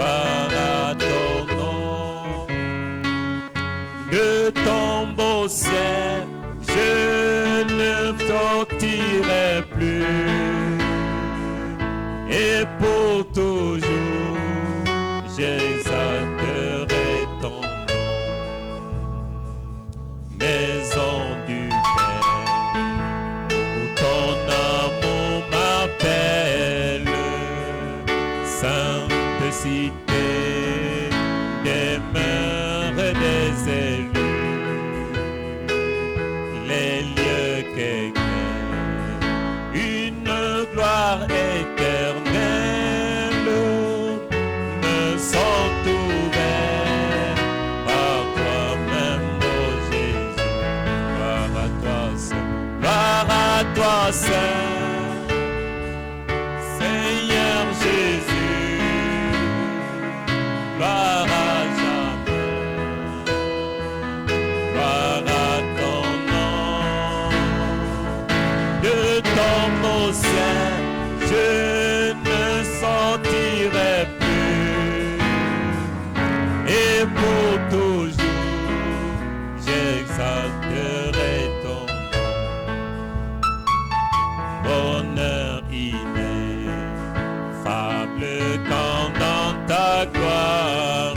gloire à ton nom. De ton beau ciel, je ne sortirai plus. Et pour toujours, j'exalterai ton nom. Maison du Père, où ton amour m'appelle, sainte cité, demeure des élus, les lieux qu'éclairent une gloire éternelle me sont ouverts par toi-même, ô Jésus. Gloire à toi seul, gloire à toi seul, Seigneur Jésus, gloire à jamais, gloire à ton nom. De ton beau ciel, je ne sortirai plus. Et pour toujours, j'exalterai ton nom. Bonheur ineffable quand dans ta gloire,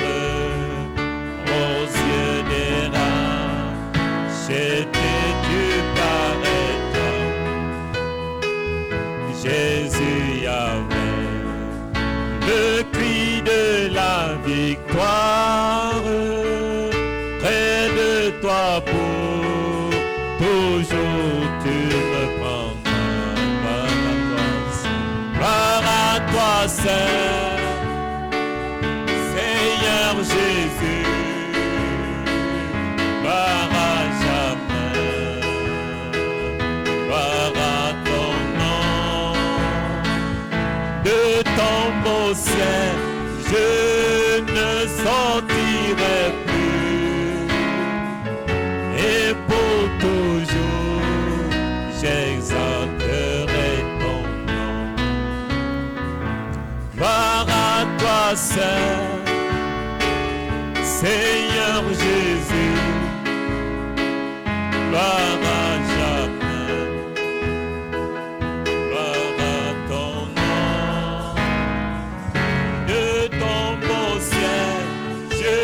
aux yeux des rachetés tu paraîtras. Jésus Yahvé, le cri de la victoire, près de toi pour toujours tu me prendras. Gloire à toi seul, Seigneur Jésus, gloire à jamais, gloire à ton nom. De ton beau ciel, je ne sortirai plus. Et pour toujours, j'exalterai ton nom. Gloire à toi seul, Seigneur Jésus, gloire à jamais, gloire à ton nom. De ton beau ciel, je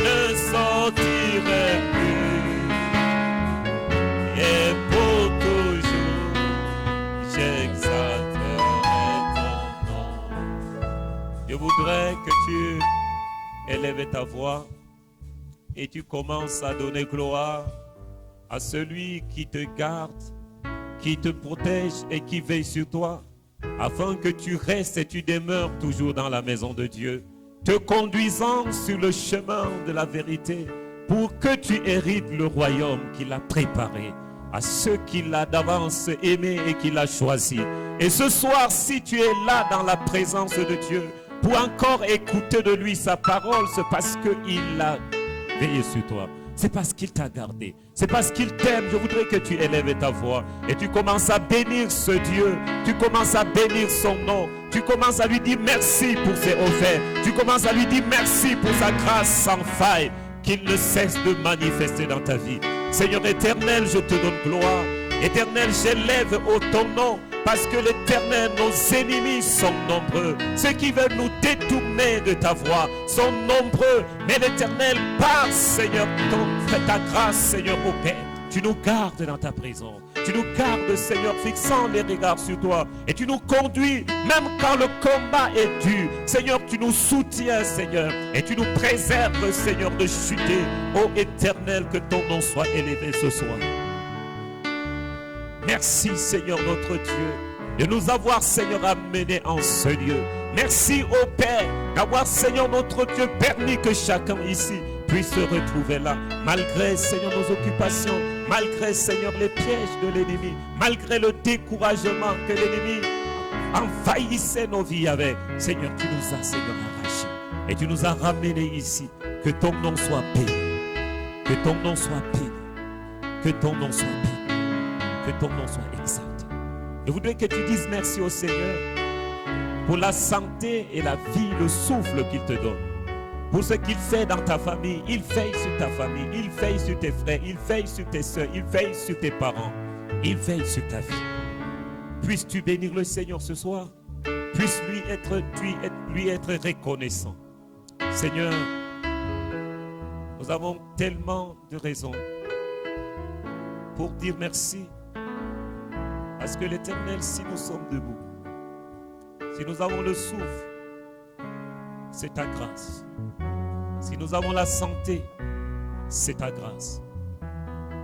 ne sortirai plus. Et pour toujours, j'exalterai ton nom. Je voudrais que tu élèves ta voix et tu commences à donner gloire à celui qui te garde, qui te protège et qui veille sur toi, afin que tu restes et tu demeures toujours dans la maison de Dieu, te conduisant sur le chemin de la vérité, pour que tu hérites le royaume qu'il a préparé à ceux qu'il a d'avance aimé et qu'il a choisi. Et ce soir, si tu es là dans la présence de Dieu, pour encore écouter de lui sa parole, c'est parce qu'il a veillé sur toi. C'est parce qu'il t'a gardé. C'est parce qu'il t'aime. Je voudrais que tu élèves ta voix et tu commences à bénir ce Dieu. Tu commences à bénir son nom. Tu commences à lui dire merci pour ses offerts. Tu commences à lui dire merci pour sa grâce sans faille qu'il ne cesse de manifester dans ta vie. Seigneur éternel, je te donne gloire. Éternel, j'élève au ton nom, parce que l'Éternel, nos ennemis sont nombreux. Ceux qui veulent nous détourner de ta voie sont nombreux. Mais l'Éternel, par Seigneur, ta grâce, Seigneur, au Père, tu nous gardes dans ta prison. Tu nous gardes, Seigneur, fixant les regards sur toi. Et tu nous conduis, même quand le combat est dur. Seigneur, tu nous soutiens, Seigneur. Et tu nous préserves, Seigneur, de chuter. Ô Éternel, que ton nom soit élevé ce soir. Merci, Seigneur, notre Dieu, de nous avoir, Seigneur, amenés en ce lieu. Merci, ô Père, d'avoir, Seigneur, notre Dieu, permis que chacun ici puisse se retrouver là. Malgré, Seigneur, nos occupations, malgré, Seigneur, les pièges de l'ennemi, malgré le découragement que l'ennemi envahissait nos vies avec. Seigneur, tu nous as, Seigneur, arrachés et tu nous as ramenés ici. Que ton nom soit béni. Que ton nom soit béni. Que ton nom soit béni. Que ton nom soit exalté. Je voudrais que tu dises merci au Seigneur pour la santé et la vie, le souffle qu'il te donne. Pour ce qu'il fait dans ta famille, il veille sur ta famille, il veille sur tes frères, il veille sur tes soeurs, il veille sur tes parents, il veille sur ta vie. Puisses-tu bénir le Seigneur ce soir? Puisse lui être reconnaissant. Seigneur, nous avons tellement de raisons pour dire merci. Parce que l'Éternel, si nous sommes debout, si nous avons le souffle, c'est ta grâce. Si nous avons la santé, c'est ta grâce.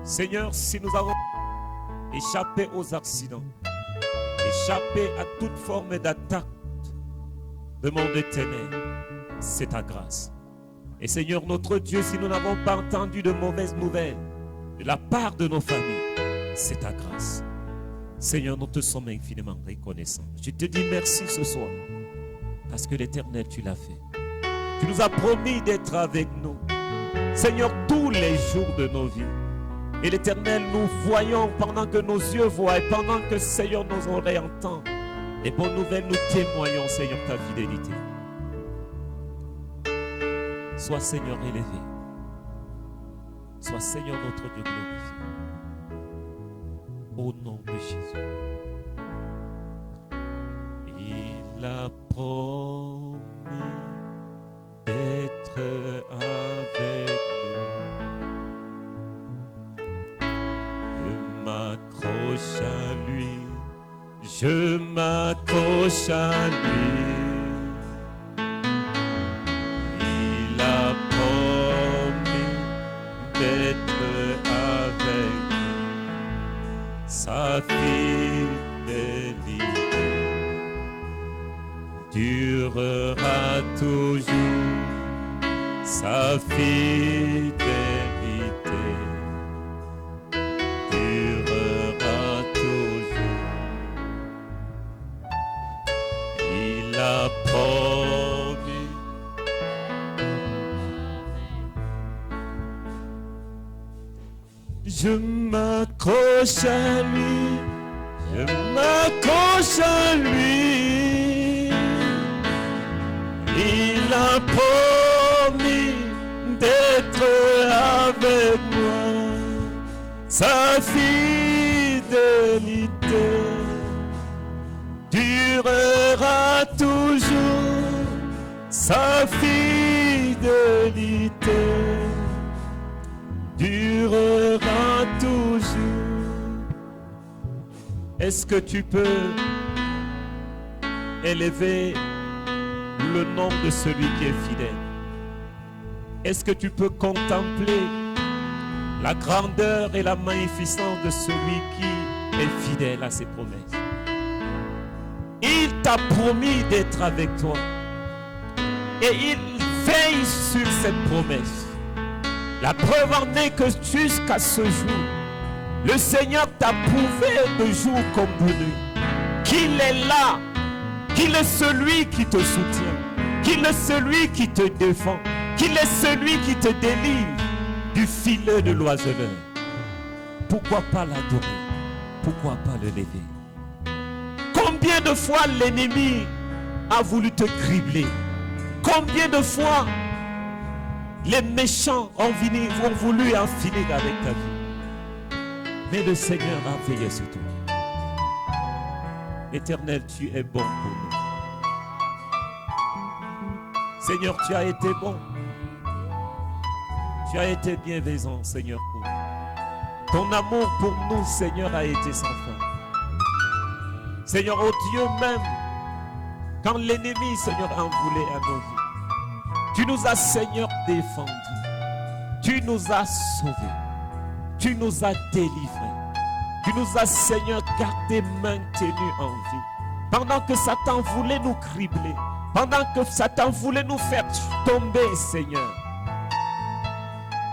Seigneur, si nous avons échappé aux accidents, échappé à toute forme d'attaque de monde éternel, c'est ta grâce. Et Seigneur notre Dieu, si nous n'avons pas entendu de mauvaises nouvelles de la part de nos familles, c'est ta grâce. Seigneur, nous te sommes infiniment reconnaissants. Je te dis merci ce soir, parce que l'Éternel, tu l'as fait. Tu nous as promis d'être avec nous, Seigneur, tous les jours de nos vies. Et l'Éternel, nous voyons pendant que nos yeux voient et pendant que, Seigneur, nos oreilles entendent les bonnes nouvelles, nous témoignons, Seigneur, ta fidélité. Sois, Seigneur, élevé. Sois, Seigneur, notre Dieu glorifié. Au nom de Jésus. Il a promis d'être avec nous. Je m'accroche à lui. Je m'accroche à lui. Il a promis d'être avec nous. Sa fidélité durera toujours. Sa fidélité durera toujours. Il a promis. Je m'accroche à lui. Je m'accroche à lui. Il a promis d'être avec moi. Sa fidélité durera toujours. Sa fidélité durera toujours. Est-ce que tu peux élever le nom de celui qui est fidèle? Est-ce que tu peux contempler la grandeur et la magnificence de celui qui est fidèle à ses promesses? Il t'a promis d'être avec toi et il veille sur cette promesse. La preuve en est que jusqu'à ce jour, le Seigneur t'a prouvé de jour comme de nuit qu'il est là, qu'il est celui qui te soutient, qu'il est celui qui te défend, qu'il est celui qui te délivre du filet de l'oiseleur. Pourquoi pas l'adorer? Pourquoi pas le lever? Combien de fois l'ennemi a voulu te cribler? Combien de fois les méchants ont voulu en finir avec ta vie? Mais le Seigneur a veillé sur toi. Éternel, tu es bon pour nous. Seigneur, tu as été bon. Tu as été bienveillant, Seigneur, pour nous. Ton amour pour nous, Seigneur, a été sans fin. Seigneur, oh Dieu même, quand l'ennemi, Seigneur, en voulait à nos vies, tu nous as, Seigneur, défendus. Tu nous as sauvés. Tu nous as délivrés. Tu nous as, Seigneur, gardés, maintenus en vie. Pendant que Satan voulait nous cribler, pendant que Satan voulait nous faire tomber, Seigneur,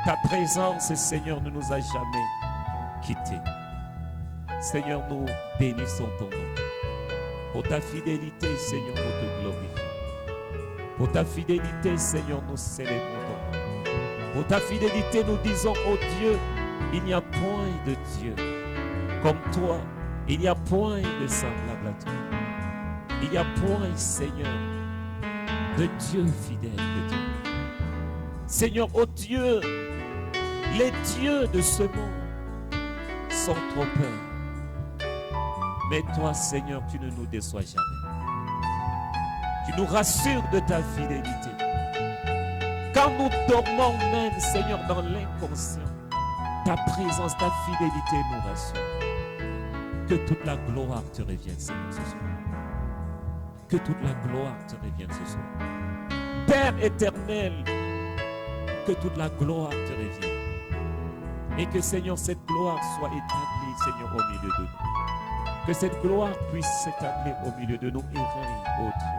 ta présence, Seigneur, ne nous a jamais quittés. Seigneur, nous bénissons ton nom. Pour ta fidélité, Seigneur, nous te glorifions. Pour ta fidélité, Seigneur, nous célébrons ton nom. Pour ta fidélité, nous disons, oh Dieu, il n'y a point de Dieu comme toi. Il n'y a point de semblable à toi. Il n'y a point, Seigneur, de Dieu fidèle que Dieu. Seigneur, oh Dieu, les dieux de ce monde sont trompeurs. Mais toi, Seigneur, tu ne nous déçois jamais. Tu nous rassures de ta fidélité. Quand nous dormons même, Seigneur, dans l'inconscient, ta présence, ta fidélité nous rassure. Que toute la gloire te revienne, Seigneur, ce soir. Que toute la gloire te revienne ce soir. Père éternel, que toute la gloire te revienne. Et que, Seigneur, cette gloire soit établie, Seigneur, au milieu de nous. Que cette gloire puisse s'établir au milieu de nous et règne, ô Dieu.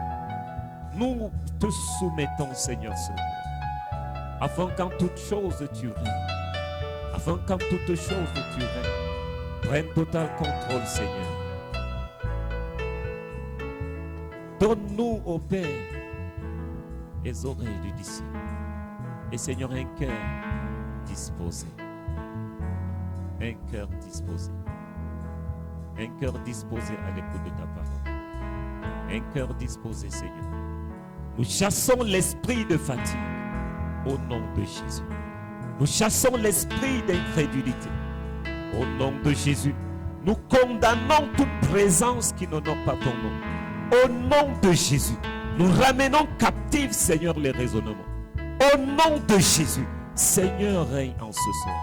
Nous te soumettons, Seigneur, ce jour, afin qu'en toute chose tu règnes. Afin qu'en toute chose tu règnes. Prenne total contrôle, Seigneur. Donne-nous, ô Père, les oreilles du disciple. Et Seigneur, un cœur disposé. Un cœur disposé. Un cœur disposé à l'écoute de ta parole. Un cœur disposé, Seigneur. Nous chassons l'esprit de fatigue au nom de Jésus. Nous chassons l'esprit d'incrédulité au nom de Jésus. Nous condamnons toute présence qui n'honore pas ton nom. Au nom de Jésus, nous ramenons captifs, Seigneur, les raisonnements. Au nom de Jésus, Seigneur, règne en ce soir.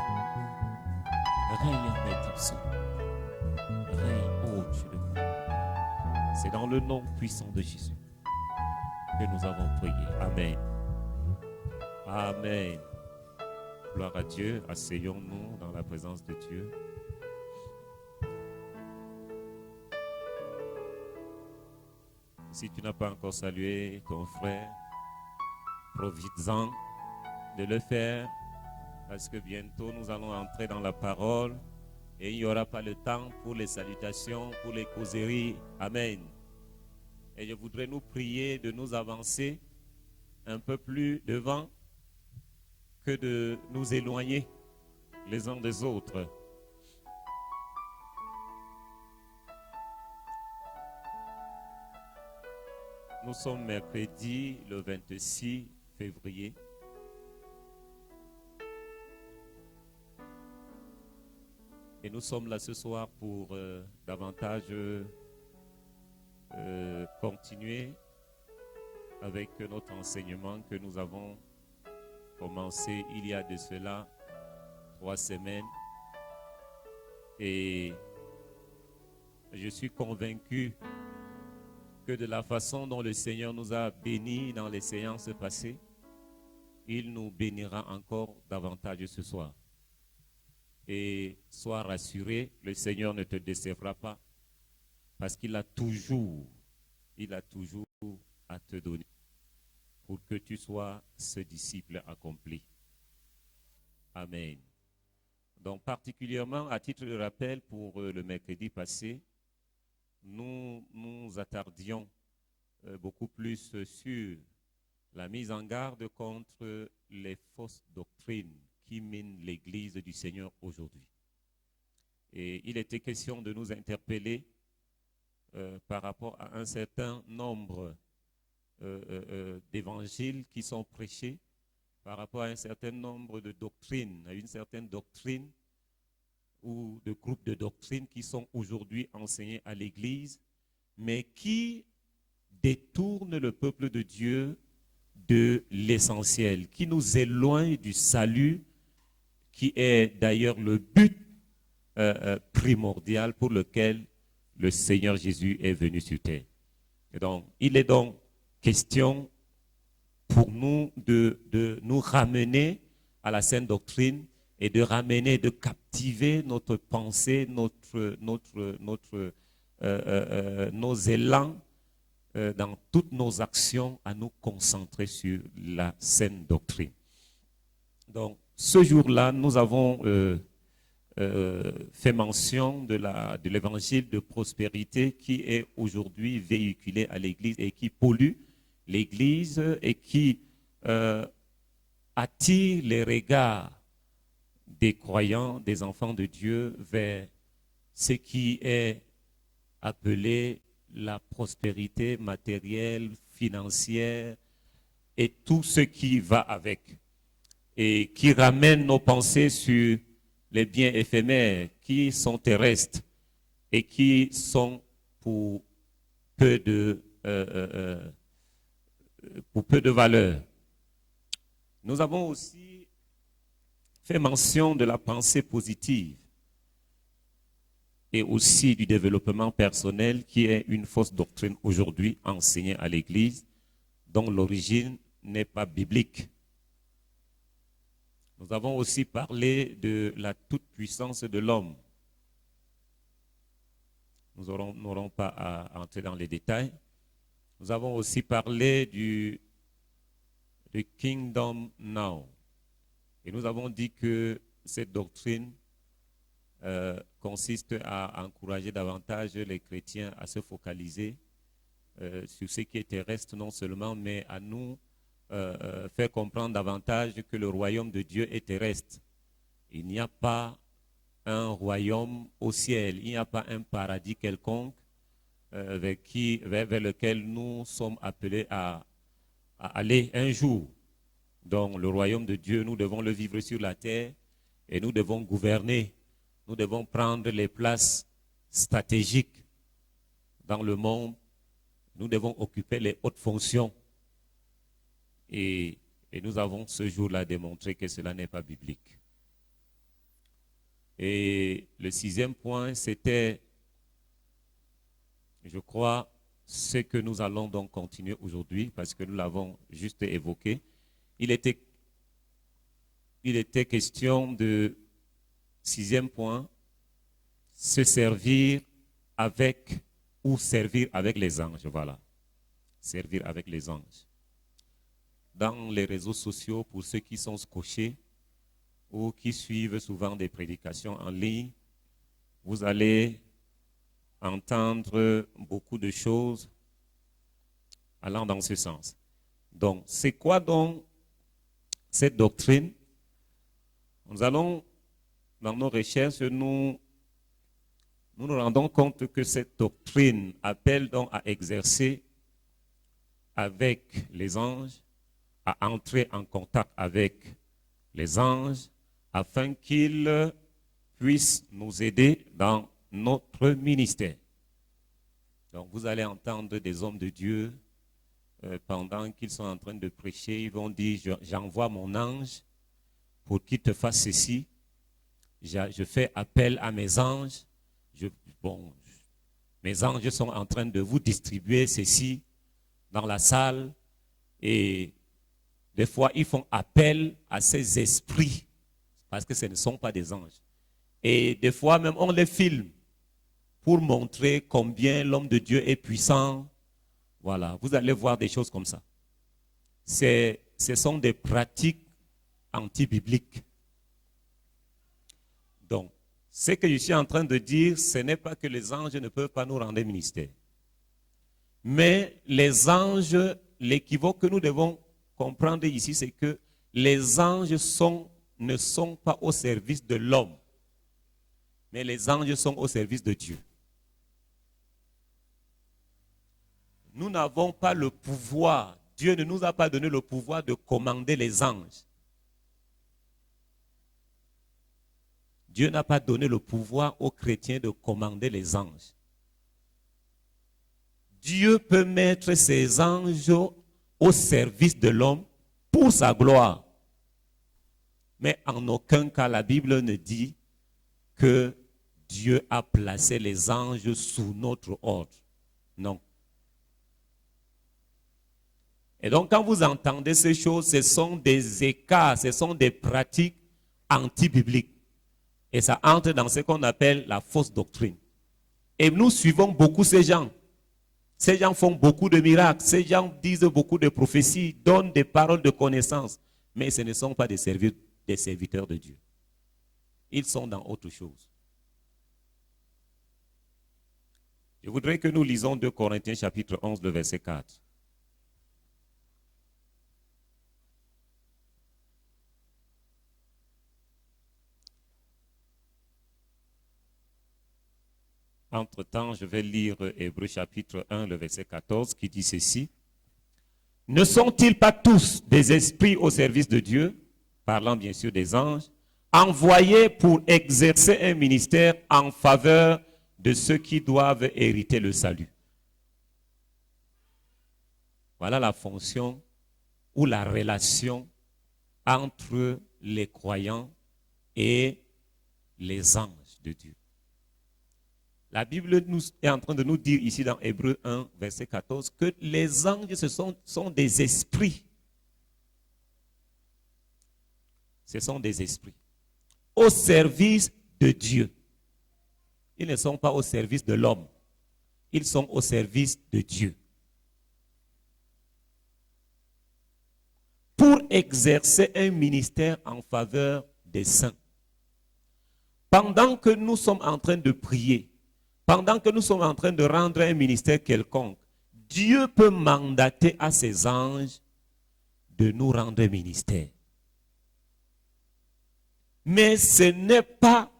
Règne en maître absolu. Règne, ô Dieu de gloire. C'est dans le nom puissant de Jésus que nous avons prié. Amen. Amen. Gloire à Dieu. Asseyons-nous dans la présence de Dieu. Si tu n'as pas encore salué ton frère, profites-en de le faire, parce que bientôt nous allons entrer dans la parole et il n'y aura pas le temps pour les salutations, pour les causeries. Amen. Et je voudrais nous prier de nous avancer un peu plus devant que de nous éloigner les uns des autres. Nous sommes mercredi le 26 février. Et nous sommes là ce soir pour davantage continuer avec notre enseignement que nous avons commencé il y a de cela 3 semaines. Et je suis convaincu que de la façon dont le Seigneur nous a bénis dans les séances passées, il nous bénira encore davantage ce soir. Et sois rassuré, le Seigneur ne te décevra pas, parce qu'il a toujours à te donner pour que tu sois ce disciple accompli. Amen. Donc particulièrement à titre de rappel pour le mercredi passé, nous nous attardions beaucoup plus sur la mise en garde contre les fausses doctrines qui minent l'Église du Seigneur aujourd'hui. Et il était question de nous interpeller par rapport à un certain nombre d'évangiles qui sont prêchés, par rapport à un certain nombre de doctrines, à une certaine doctrine ou de groupes de doctrines qui sont aujourd'hui enseignés à l'Église, mais qui détournent le peuple de Dieu de l'essentiel, qui nous éloignent du salut, qui est d'ailleurs le but primordial pour lequel le Seigneur Jésus est venu sur terre. Et donc, il est donc question pour nous de nous ramener à la saine doctrine et de ramener, de captiver notre pensée, nos élans dans toutes nos actions à nous concentrer sur la saine doctrine. Donc, ce jour-là, nous avons fait mention de l'évangile de prospérité qui est aujourd'hui véhiculé à l'Église et qui pollue l'Église et qui attire les regards des croyants, des enfants de Dieu vers ce qui est appelé la prospérité matérielle, financière et tout ce qui va avec et qui ramène nos pensées sur les biens éphémères qui sont terrestres et qui sont pour peu de valeur. Nous avons aussi fait mention de la pensée positive et aussi du développement personnel qui est une fausse doctrine aujourd'hui enseignée à l'Église dont l'origine n'est pas biblique. Nous avons aussi parlé de la toute-puissance de l'homme. Nous n'aurons pas à entrer dans les détails. Nous avons aussi parlé du Kingdom Now. Et nous avons dit que cette doctrine consiste à encourager davantage les chrétiens à se focaliser sur ce qui est terrestre non seulement, mais à nous faire comprendre davantage que le royaume de Dieu est terrestre. Il n'y a pas un royaume au ciel, il n'y a pas un paradis quelconque vers lequel nous sommes appelés à aller un jour. Donc le royaume de Dieu, nous devons le vivre sur la terre et nous devons gouverner. Nous devons prendre les places stratégiques dans le monde. Nous devons occuper les hautes fonctions. Et nous avons ce jour-là démontré que cela n'est pas biblique. Et le 6e point, c'était, je crois, ce que nous allons donc continuer aujourd'hui parce que nous l'avons juste évoqué. Il était question de 6e point, se servir avec ou servir avec les anges. Voilà, servir avec les anges. Dans les réseaux sociaux, pour ceux qui sont scotchés ou qui suivent souvent des prédications en ligne, vous allez entendre beaucoup de choses allant dans ce sens. Donc, c'est quoi donc cette doctrine? Nous allons, dans nos recherches, nous nous rendons compte que cette doctrine appelle donc à exercer avec les anges, à entrer en contact avec les anges, afin qu'ils puissent nous aider dans notre ministère. Donc vous allez entendre des hommes de Dieu, pendant qu'ils sont en train de prêcher, ils vont dire, j'envoie mon ange pour qu'il te fasse ceci. Je fais appel à mes anges. Mes anges sont en train de vous distribuer ceci dans la salle. Et des fois, ils font appel à ces esprits parce que ce ne sont pas des anges. Et des fois, même, on les filme pour montrer combien l'homme de Dieu est puissant. Voilà, vous allez voir des choses comme ça. Ce sont des pratiques anti-bibliques. Donc, ce que je suis en train de dire, ce n'est pas que les anges ne peuvent pas nous rendre ministère. Mais les anges, l'équivoque que nous devons comprendre ici, c'est que les anges ne sont pas au service de l'homme, mais les anges sont au service de Dieu. Nous n'avons pas le pouvoir, Dieu ne nous a pas donné le pouvoir de commander les anges. Dieu n'a pas donné le pouvoir aux chrétiens de commander les anges. Dieu peut mettre ses anges au service de l'homme pour sa gloire. Mais en aucun cas, la Bible ne dit que Dieu a placé les anges sous notre ordre. Non. Et donc, quand vous entendez ces choses, ce sont des écarts, ce sont des pratiques anti-bibliques. Et ça entre dans ce qu'on appelle la fausse doctrine. Et nous suivons beaucoup ces gens. Ces gens font beaucoup de miracles. Ces gens disent beaucoup de prophéties, donnent des paroles de connaissance. Mais ce ne sont pas des serviteurs de Dieu. Ils sont dans autre chose. Je voudrais que nous lisons 2 Corinthiens chapitre 11, le verset 4. Entre-temps, je vais lire Hébreux chapitre 1, le verset 14, qui dit ceci. Ne sont-ils pas tous des esprits au service de Dieu, parlant bien sûr des anges, envoyés pour exercer un ministère en faveur de ceux qui doivent hériter le salut? Voilà la fonction ou la relation entre les croyants et les anges de Dieu. La Bible est en train de nous dire ici dans Hébreux 1, verset 14, que les anges sont des esprits. Ce sont des esprits au service de Dieu. Ils ne sont pas au service de l'homme. Ils sont au service de Dieu. Pour exercer un ministère en faveur des saints. Pendant que nous sommes en train de prier, pendant que nous sommes en train de rendre un ministère quelconque, Dieu peut mandater à ses anges de nous rendre ministère. Mais ce n'est pas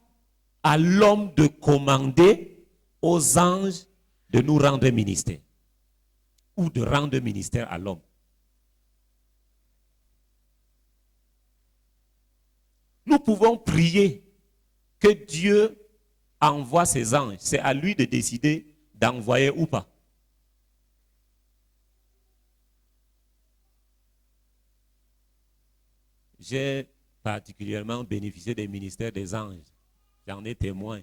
à l'homme de commander aux anges de nous rendre ministère ou de rendre ministère à l'homme. Nous pouvons prier que Dieu envoie ses anges. C'est à lui de décider d'envoyer ou pas. J'ai particulièrement bénéficié des ministères des anges. J'en ai témoin.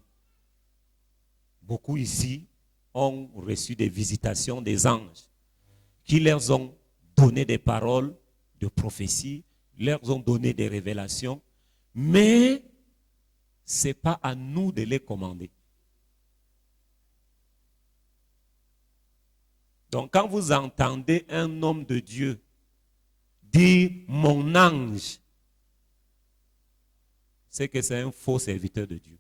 Beaucoup ici ont reçu des visitations des anges qui leur ont donné des paroles de prophétie, leur ont donné des révélations, mais ce n'est pas à nous de les commander. Donc quand vous entendez un homme de Dieu dire « mon ange », c'est que c'est un faux serviteur de Dieu.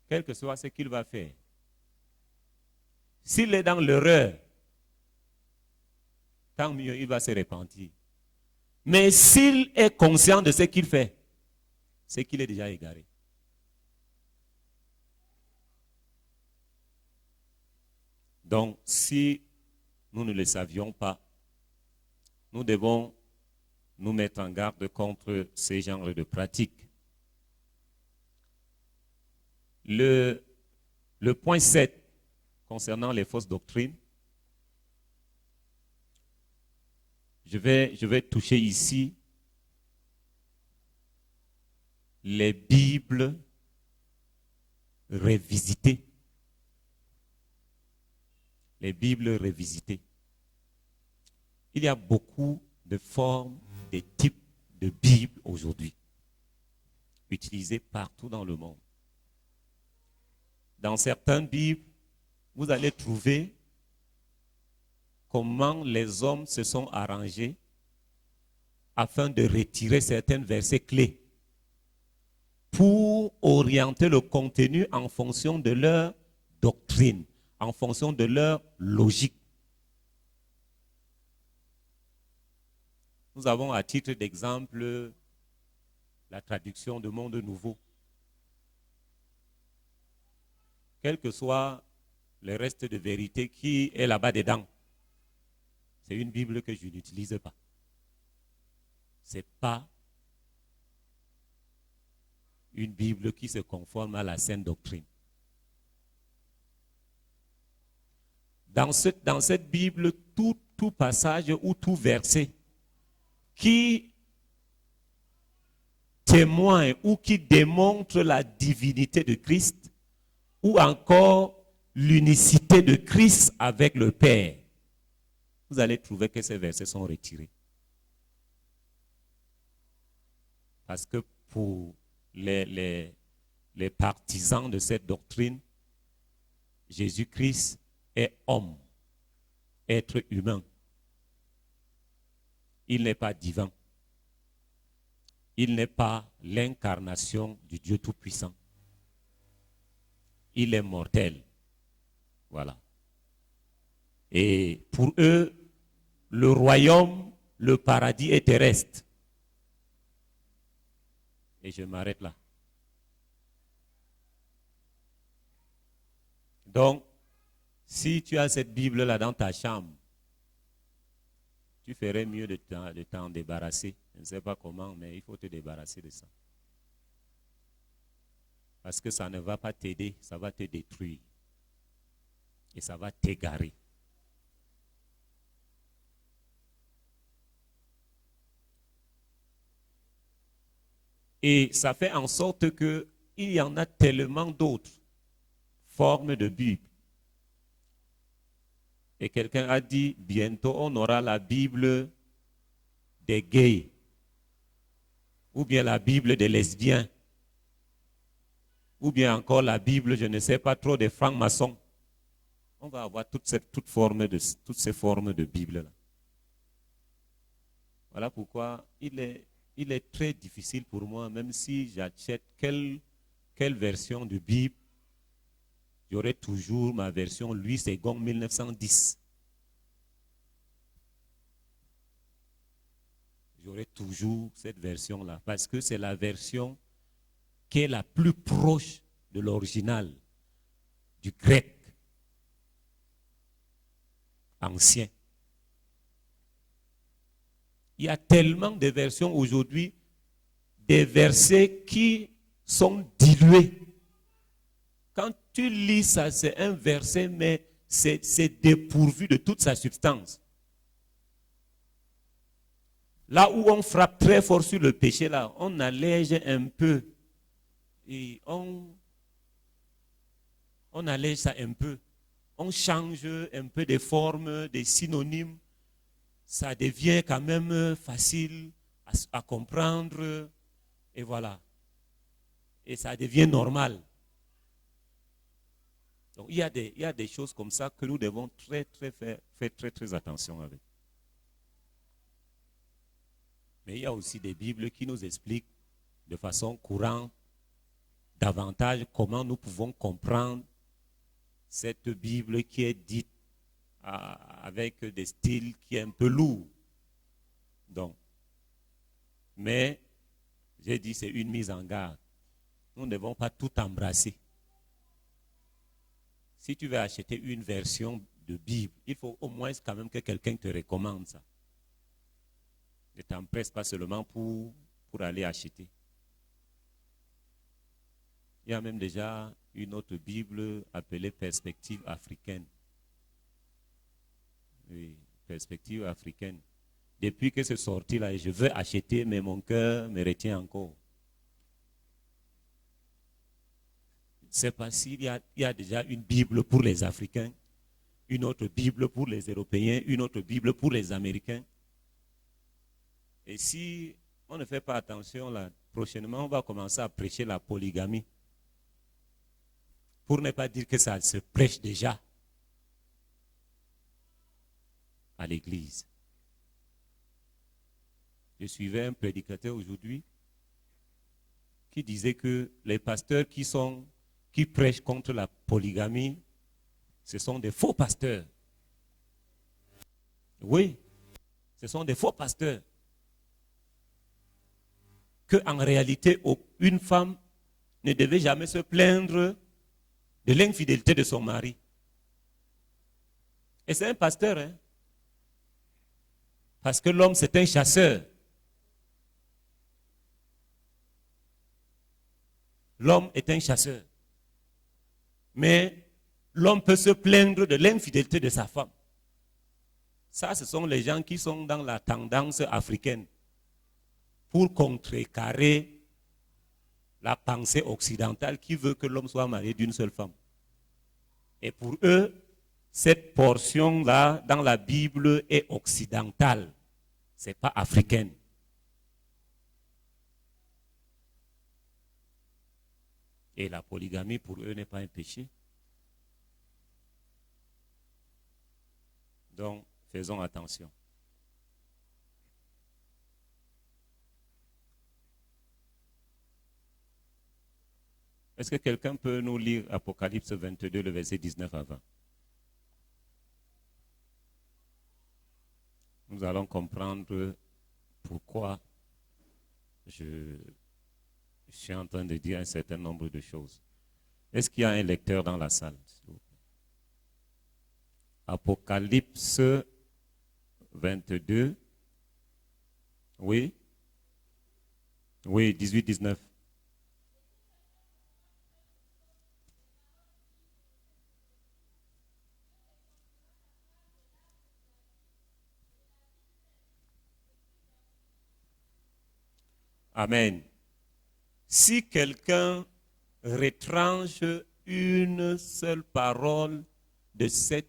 Quel que soit ce qu'il va faire. S'il est dans l'erreur, tant mieux, il va se repentir. Mais s'il est conscient de ce qu'il fait, c'est qu'il est déjà égaré. Donc, si nous ne le savions pas, nous devons nous mettre en garde contre ces genres de pratiques. Le point 7, concernant les fausses doctrines, je vais toucher ici les Bibles révisitées. Les Bibles révisitées. Il y a beaucoup de formes, de types de Bibles aujourd'hui, utilisées partout dans le monde. Dans certaines Bibles, vous allez trouver comment les hommes se sont arrangés afin de retirer certains versets clés pour orienter le contenu en fonction de leur doctrine, en fonction de leur logique. Nous avons à titre d'exemple la traduction de Monde Nouveau. Quel que soit le reste de vérité qui est là-bas dedans, c'est une Bible que je n'utilise pas. Ce n'est pas une Bible qui se conforme à la saine doctrine. Dans cette Bible, tout passage ou tout verset qui témoigne ou qui démontre la divinité de Christ ou encore l'unicité de Christ avec le Père, vous allez trouver que ces versets sont retirés. Parce que pour les partisans de cette doctrine, Jésus-Christ est homme, être humain. Il n'est pas divin. Il n'est pas l'incarnation du Dieu Tout-Puissant. Il est mortel. Voilà. Et pour eux, le royaume le paradis est terrestre. Et je m'arrête là. Donc, si tu as cette Bible-là dans ta chambre, tu ferais mieux de t'en débarrasser. Je ne sais pas comment, mais il faut te débarrasser de ça. Parce que ça ne va pas t'aider, ça va te détruire. Et ça va t'égarer. Et ça fait en sorte qu'il y en a tellement d'autres formes de Bible. Et quelqu'un a dit, bientôt on aura la Bible des gays, ou bien la Bible des lesbiens, ou bien encore la Bible, je ne sais pas trop, des francs-maçons. On va avoir toutes ces formes de Bible-là. Voilà pourquoi il est très difficile pour moi, même si j'achète quelle version de Bible, j'aurai toujours ma version Louis II 1910. J'aurai toujours cette version-là, parce que c'est la version qui est la plus proche de l'original, du grec ancien. Il y a tellement de versions aujourd'hui, des versets qui sont dilués. Quand tu lis ça, c'est un verset, mais c'est dépourvu de toute sa substance. Là où on frappe très fort sur le péché, là, on allège un peu. Et on allège ça un peu. On change un peu des formes, des synonymes. Ça devient quand même facile à comprendre. Et voilà. Et ça devient normal. Donc il y a des choses comme ça que nous devons faire très attention avec. Mais il y a aussi des Bibles qui nous expliquent de façon courante davantage comment nous pouvons comprendre cette Bible qui est dite avec des styles qui est un peu lourds. Donc, mais j'ai dit c'est une mise en garde. Nous ne devons pas tout embrasser. Si tu veux acheter une version de Bible, il faut au moins quand même que quelqu'un te recommande ça. Ne t'empresse pas seulement pour aller acheter. Il y a même déjà une autre Bible appelée Perspective africaine. Oui, Perspective africaine. Depuis que c'est sorti là, je veux acheter, mais mon cœur me retient encore. Je ne sais pas s'il y a déjà une Bible pour les Africains, une autre Bible pour les Européens, une autre Bible pour les Américains. Et si on ne fait pas attention là, prochainement, on va commencer à prêcher la polygamie. Pour ne pas dire que ça se prêche déjà à l'église. Je suivais un prédicateur aujourd'hui qui disait que les pasteurs qui prêchent contre la polygamie, ce sont des faux pasteurs. Oui, ce sont des faux pasteurs. Qu'en réalité, une femme ne devait jamais se plaindre de l'infidélité de son mari. Et c'est un pasteur, hein? Parce que l'homme, c'est un chasseur. L'homme est un chasseur. Mais l'homme peut se plaindre de l'infidélité de sa femme. Ça, ce sont les gens qui sont dans la tendance africaine pour contrecarrer la pensée occidentale qui veut que l'homme soit marié d'une seule femme. Et pour eux, cette portion-là dans la Bible est occidentale. Ce n'est pas africaine. Et la polygamie pour eux n'est pas un péché. Donc, faisons attention. Est-ce que quelqu'un peut nous lire Apocalypse 22, le verset 19 à 20? nous allons comprendre pourquoi je suis en train de dire un certain nombre de choses. Est-ce qu'il y a un lecteur dans la salle? Apocalypse 22. Oui? Oui, 18-19. Amen. Si quelqu'un retranche une seule parole de cette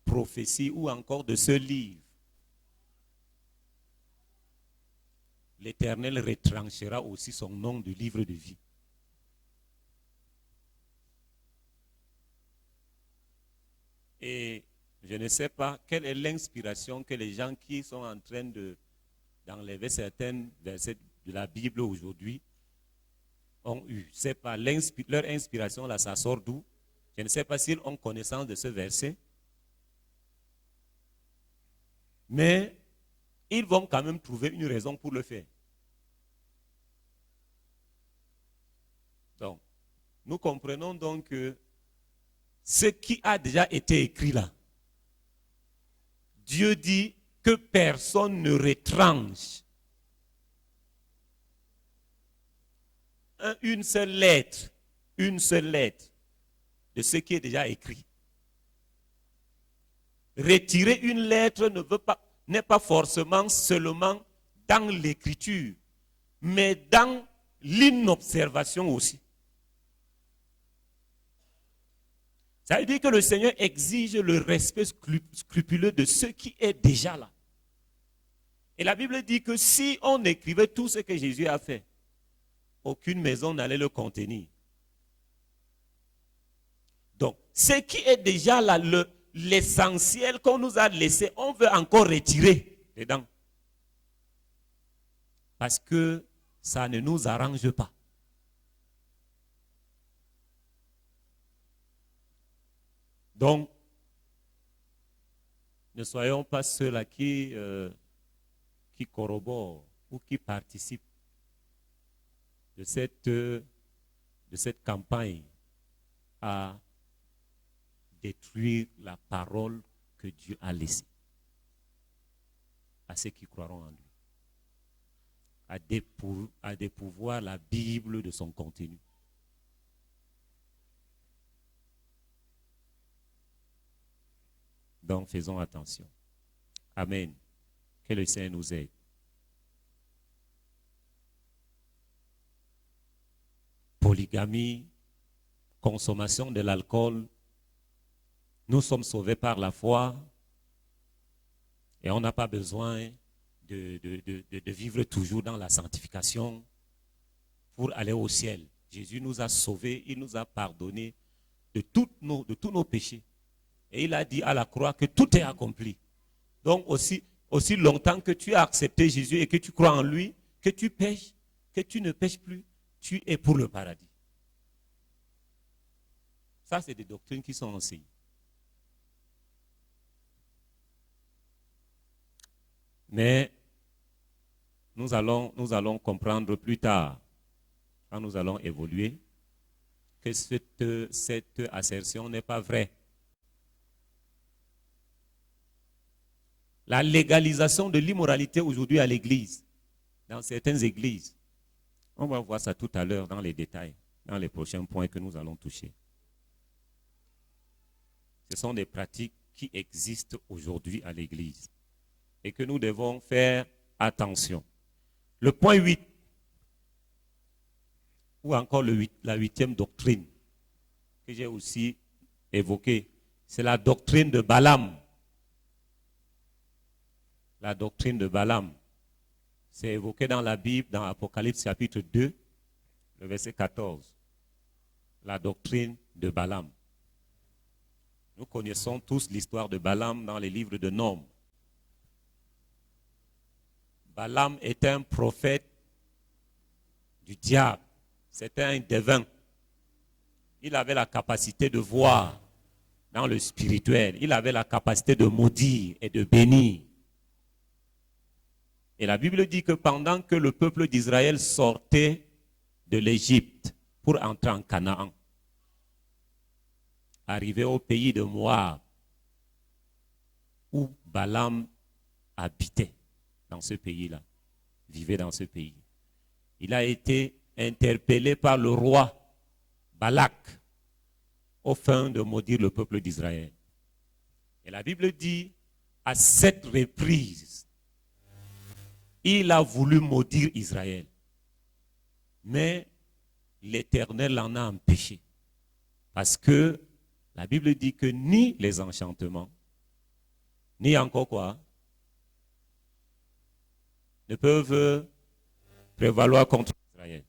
prophétie ou encore de ce livre, l'Éternel retranchera aussi son nom du livre de vie. Et je ne sais pas quelle est l'inspiration que les gens qui sont en train d'enlever certains versets de la Bible aujourd'hui ont eu. C'est pas leur inspiration là, ça sort d'où? Je ne sais pas s'ils ont connaissance de ce verset. Mais ils vont quand même trouver une raison pour le faire. Donc, nous comprenons donc que ce qui a déjà été écrit là, Dieu dit que personne ne retranche une seule lettre de ce qui est déjà écrit. Retirer une lettre n'est pas forcément seulement dans l'écriture, mais dans l'inobservation aussi. Ça veut dire que le Seigneur exige le respect scrupuleux de ce qui est déjà là. Et la Bible dit que si on écrivait tout ce que Jésus a fait, aucune maison n'allait le contenir. Donc, ce qui est déjà là, l'essentiel qu'on nous a laissé, on veut encore retirer dedans. Parce que ça ne nous arrange pas. Donc, ne soyons pas ceux-là qui corroborent ou qui participent de cette campagne à détruire la parole que Dieu a laissée à ceux qui croiront en lui, à dépouvoir la Bible de son contenu. Donc faisons attention. Amen. Que le Seigneur nous aide. Polygamie, consommation de l'alcool. Nous sommes sauvés par la foi et on n'a pas besoin de vivre toujours dans la sanctification pour aller au ciel. Jésus nous a sauvés, il nous a pardonné de tous nos péchés. Et il a dit à la croix que tout est accompli. Donc aussi longtemps que tu as accepté Jésus et que tu crois en lui, que tu pêches, que tu ne pêches plus, tu es pour le paradis. Ça, c'est des doctrines qui sont enseignées. Mais nous allons comprendre plus tard, quand nous allons évoluer, que cette assertion n'est pas vraie. La légalisation de l'immoralité aujourd'hui à l'église, dans certaines églises, on va voir ça tout à l'heure dans les détails, dans les prochains points que nous allons toucher. Ce sont des pratiques qui existent aujourd'hui à l'église et que nous devons faire attention. Le point 8, ou encore la huitième doctrine que j'ai aussi évoquée, c'est la doctrine de Balaam. La doctrine de Balaam, c'est évoqué dans la Bible, dans Apocalypse chapitre 2, le verset 14. La doctrine de Balaam. Nous connaissons tous l'histoire de Balaam dans les livres de Nombres. Balaam était un prophète du diable. C'était un devin. Il avait la capacité de voir dans le spirituel. Il avait la capacité de maudire et de bénir. Et la Bible dit que pendant que le peuple d'Israël sortait de l'Égypte pour entrer en Canaan, arrivé au pays de Moab, où Balaam habitait dans ce pays-là, vivait dans ce pays. Il a été interpellé par le roi Balak au fin de maudire le peuple d'Israël. Et la Bible dit, à 7 reprises, il a voulu maudire Israël. Mais l'Éternel en a empêché. Parce que la Bible dit que ni les enchantements, ni encore quoi, ne peuvent prévaloir contre Israël.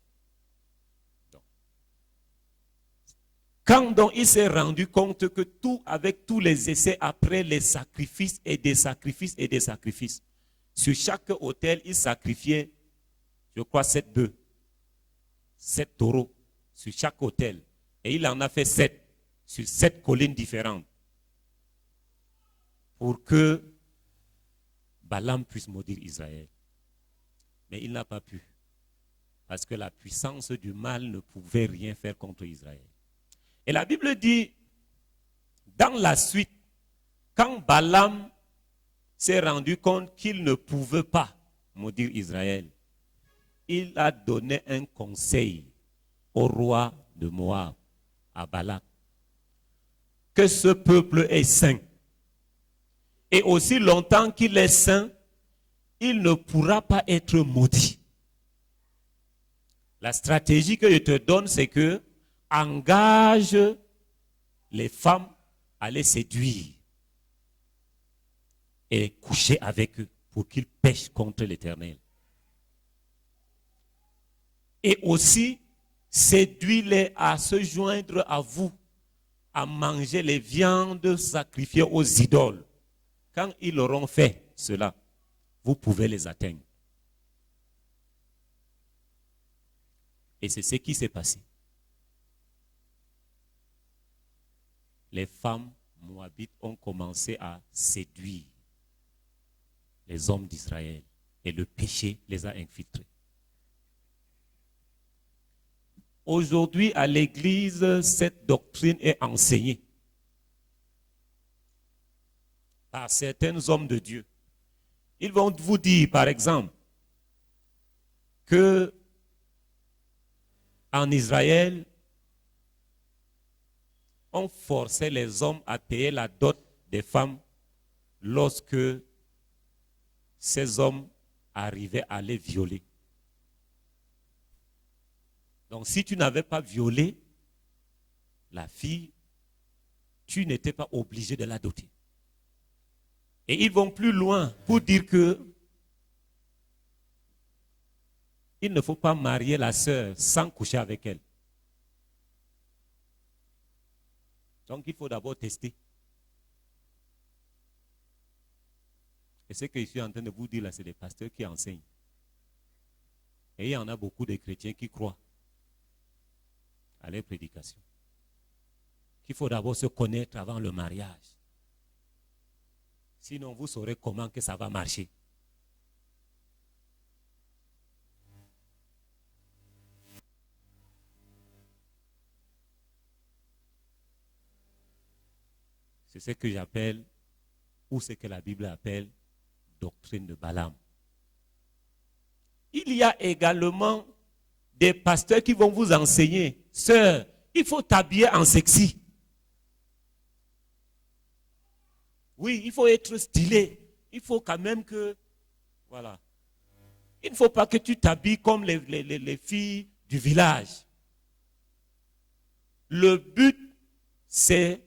Quand donc il s'est rendu compte que tout, avec tous les essais, après les sacrifices et des sacrifices et des sacrifices, sur chaque autel, il sacrifiait, je crois, 7 bœufs, 7 taureaux sur chaque autel. Et il en a fait 7 sur 7 collines différentes pour que Balaam puisse maudire Israël. Mais il n'a pas pu, parce que la puissance du mal ne pouvait rien faire contre Israël. Et la Bible dit, dans la suite, quand Balaam s'est rendu compte qu'il ne pouvait pas maudire Israël, il a donné un conseil au roi de Moab, à Balak, que ce peuple est saint. Et aussi longtemps qu'il est saint, il ne pourra pas être maudit. La stratégie que je te donne, c'est que engage les femmes à les séduire et coucher avec eux pour qu'ils pêchent contre l'Éternel. Et aussi, séduis-les à se joindre à vous, à manger les viandes sacrifiées aux idoles. Quand ils auront fait cela, vous pouvez les atteindre. Et c'est ce qui s'est passé. Les femmes moabites ont commencé à séduire les hommes d'Israël et le péché les a infiltrés. Aujourd'hui, à l'Église, cette doctrine est enseignée par certains hommes de Dieu. Ils vont vous dire, par exemple, que en Israël, on forçait les hommes à payer la dot des femmes lorsque ces hommes arrivaient à les violer. Donc si tu n'avais pas violé la fille, tu n'étais pas obligé de la doter. Et ils vont plus loin pour dire que il ne faut pas marier la sœur sans coucher avec elle. Donc il faut d'abord tester. Et ce que je suis en train de vous dire là, c'est des pasteurs qui enseignent. Et il y en a beaucoup de chrétiens qui croient à leur prédication. Qu'il faut d'abord se connaître avant le mariage. Sinon, vous saurez comment que ça va marcher. C'est ce que j'appelle, ou ce que la Bible appelle, doctrine de Balaam. Il y a également des pasteurs qui vont vous enseigner, sœur, il faut t'habiller en sexy. Oui, il faut être stylé. Il faut quand même que, voilà. Il ne faut pas que tu t'habilles comme les filles du village. Le but, c'est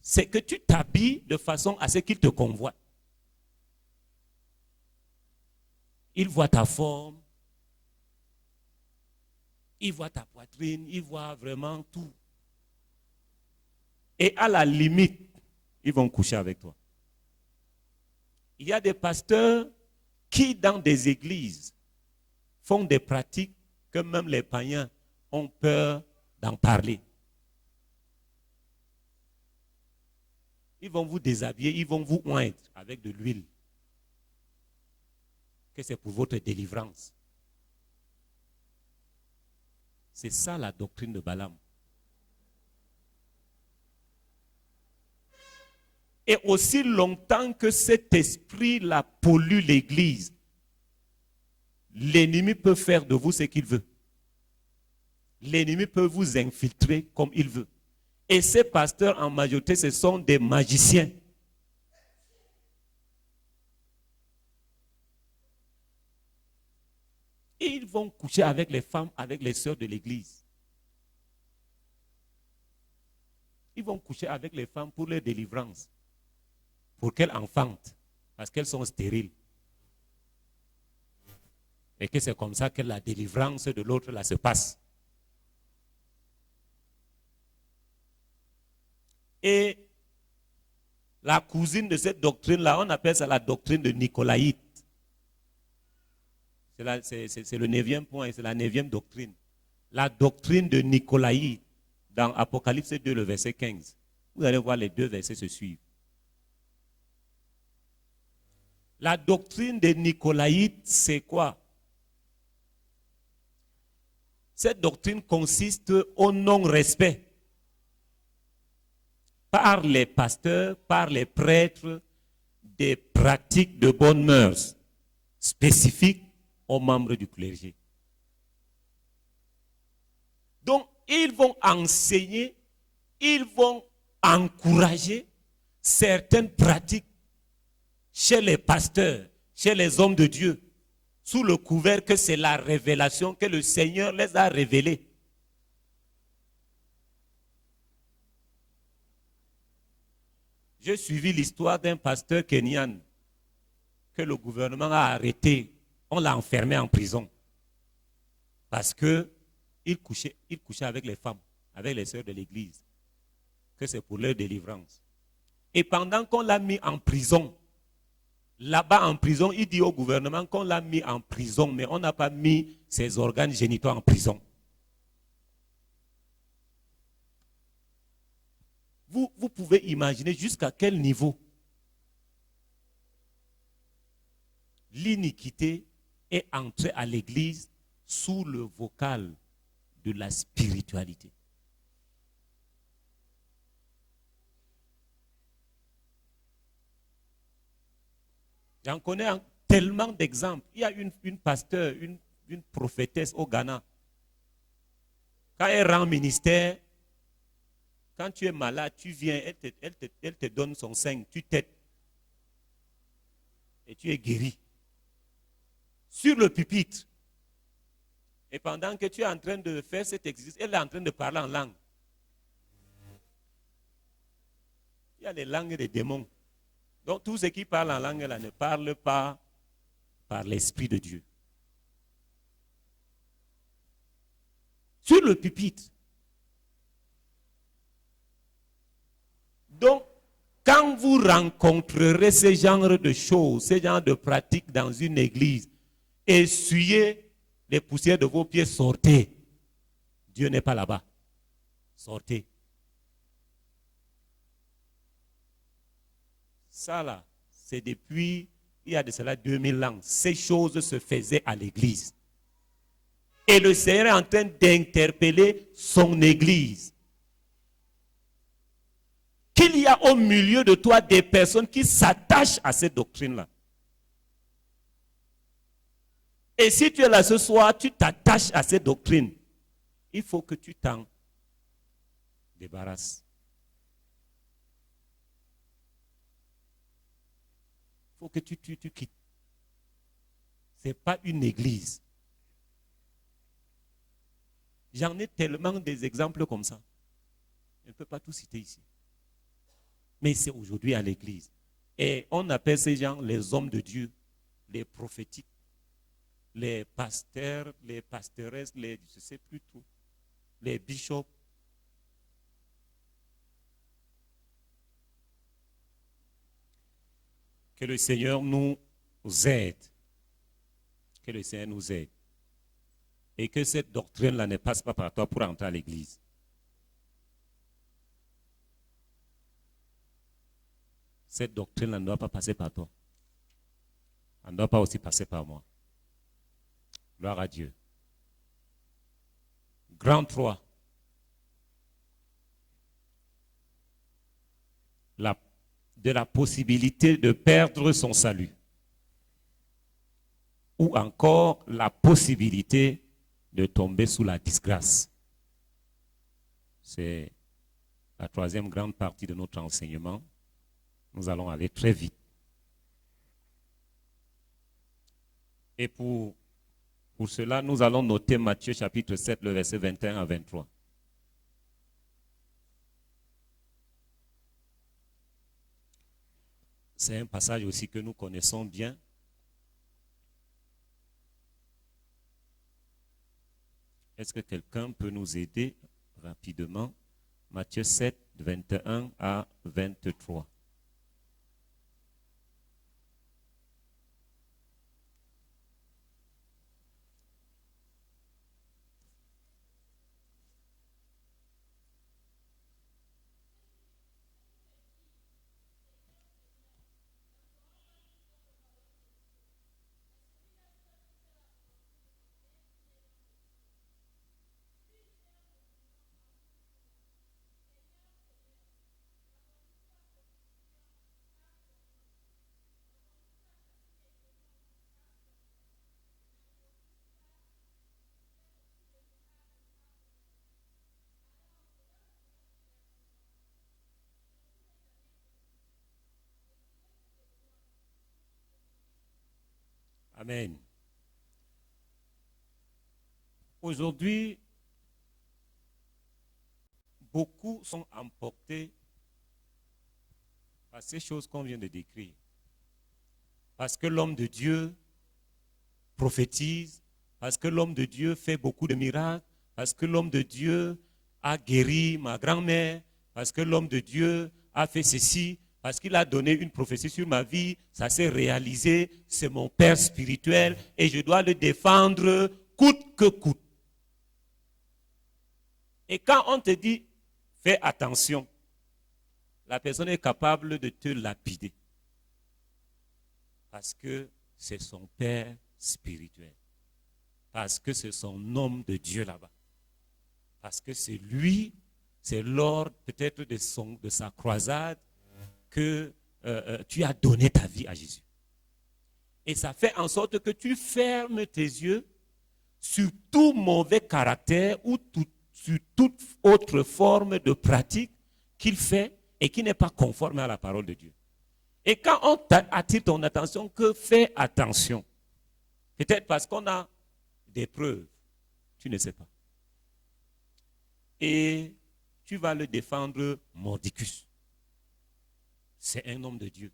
que tu t'habilles de façon à ce qu'il te convoite. Il voit ta forme, il voit ta poitrine, il voit vraiment tout. Et à la limite, ils vont coucher avec toi. Il y a des pasteurs qui, dans des églises, font des pratiques que même les païens ont peur d'en parler. Ils vont vous déshabiller, ils vont vous oindre avec de l'huile. que c'est pour votre délivrance. C'est ça la doctrine de Balaam. Et aussi longtemps que cet esprit-là pollue l'Église, l'ennemi peut faire de vous ce qu'il veut. L'ennemi peut vous infiltrer comme il veut. Et ces pasteurs, en majorité, ce sont des magiciens. Et ils vont coucher avec les femmes, avec les sœurs de l'Église. Ils vont coucher avec les femmes pour leur délivrance. Pour qu'elles enfantent. Parce qu'elles sont stériles. Et que c'est comme ça que la délivrance de l'autre là se passe. Et la cousine de cette doctrine-là, on appelle ça la doctrine de Nicolaïte. C'est le 9e point et c'est la 9e doctrine. La doctrine de Nicolaïte, dans Apocalypse 2, le verset 15. Vous allez voir les deux versets se suivent. La doctrine de Nicolaïte, c'est quoi? Cette doctrine consiste au non-respect par les pasteurs, par les prêtres, des pratiques de bonnes mœurs spécifiques aux membres du clergé. Donc, ils vont enseigner, ils vont encourager certaines pratiques chez les pasteurs, chez les hommes de Dieu, sous le couvert que c'est la révélation que le Seigneur les a révélée. J'ai suivi l'histoire d'un pasteur kenyan que le gouvernement a arrêté. On l'a enfermé en prison parce qu'il couchait avec les femmes, avec les sœurs de l'église, que c'est pour leur délivrance. Et pendant qu'on l'a mis en prison, là-bas en prison, il dit au gouvernement qu'on l'a mis en prison, mais on n'a pas mis ses organes génitaux en prison. Vous pouvez imaginer jusqu'à quel niveau l'iniquité est entrée à l'église sous le vocal de la spiritualité. J'en connais tellement d'exemples. Il y a une pasteur, une prophétesse au Ghana. Quand elle rend ministère, quand tu es malade, tu viens, elle te donne son sein, tu t'aides. Et tu es guéri. Sur le pupitre. Et pendant que tu es en train de faire cet exercice, elle est en train de parler en langue. Il y a les langues des démons. Donc tous ceux qui parlent en langue là ne parlent pas par l'Esprit de Dieu. Sur le pupitre. Donc, quand vous rencontrerez ce genre de choses, ce genre de pratiques dans une église, essuyez les poussières de vos pieds, sortez. Dieu n'est pas là-bas. Sortez. Ça là, c'est depuis, il y a de cela 2000 ans, ces choses se faisaient à l'église. Et le Seigneur est en train d'interpeller son église. Qu'il y a au milieu de toi des personnes qui s'attachent à cette doctrine-là. Et si tu es là ce soir, tu t'attaches à cette doctrine, il faut que tu t'en débarrasses. Il faut que tu quittes. Ce n'est pas une église. J'en ai tellement des exemples comme ça. Je ne peux pas tout citer ici. Mais c'est aujourd'hui à l'église. Et on appelle ces gens les hommes de Dieu, les prophétiques, les pasteurs, les pasteuresses, je ne sais plus tout, les bishops. Que le Seigneur nous aide. Que le Seigneur nous aide. Et que cette doctrine-là ne passe pas par toi pour entrer à l'église. Cette doctrine-là ne doit pas passer par toi. Elle ne doit pas aussi passer par moi. Gloire à Dieu. Grand 3. De la possibilité de perdre son salut. Ou encore la possibilité de tomber sous la disgrâce. C'est la troisième grande partie de notre enseignement. Nous allons aller très vite. Et pour cela, nous allons noter Matthieu chapitre 7, le verset 21 à 23. C'est un passage aussi que nous connaissons bien. Est-ce que quelqu'un peut nous aider rapidement? Matthieu 7, 21 à 23. Amen. Aujourd'hui, beaucoup sont emportés par ces choses qu'on vient de décrire. Parce que l'homme de Dieu prophétise, parce que l'homme de Dieu fait beaucoup de miracles, parce que l'homme de Dieu a guéri ma grand-mère, parce que l'homme de Dieu a fait ceci, parce qu'il a donné une prophétie sur ma vie, ça s'est réalisé, c'est mon père spirituel et je dois le défendre coûte que coûte. Et quand on te dit, fais attention, la personne est capable de te lapider. Parce que c'est son père spirituel. Parce que c'est son homme de Dieu là-bas. Parce que c'est lui, c'est lors peut-être de sa croisade que tu as donné ta vie à Jésus. Et ça fait en sorte que tu fermes tes yeux sur tout mauvais caractère ou sur toute autre forme de pratique qu'il fait et qui n'est pas conforme à la parole de Dieu. Et quand on attire ton attention, que fais attention. Peut-être parce qu'on a des preuves, tu ne sais pas. Et tu vas le défendre mordicus. C'est un homme de Dieu.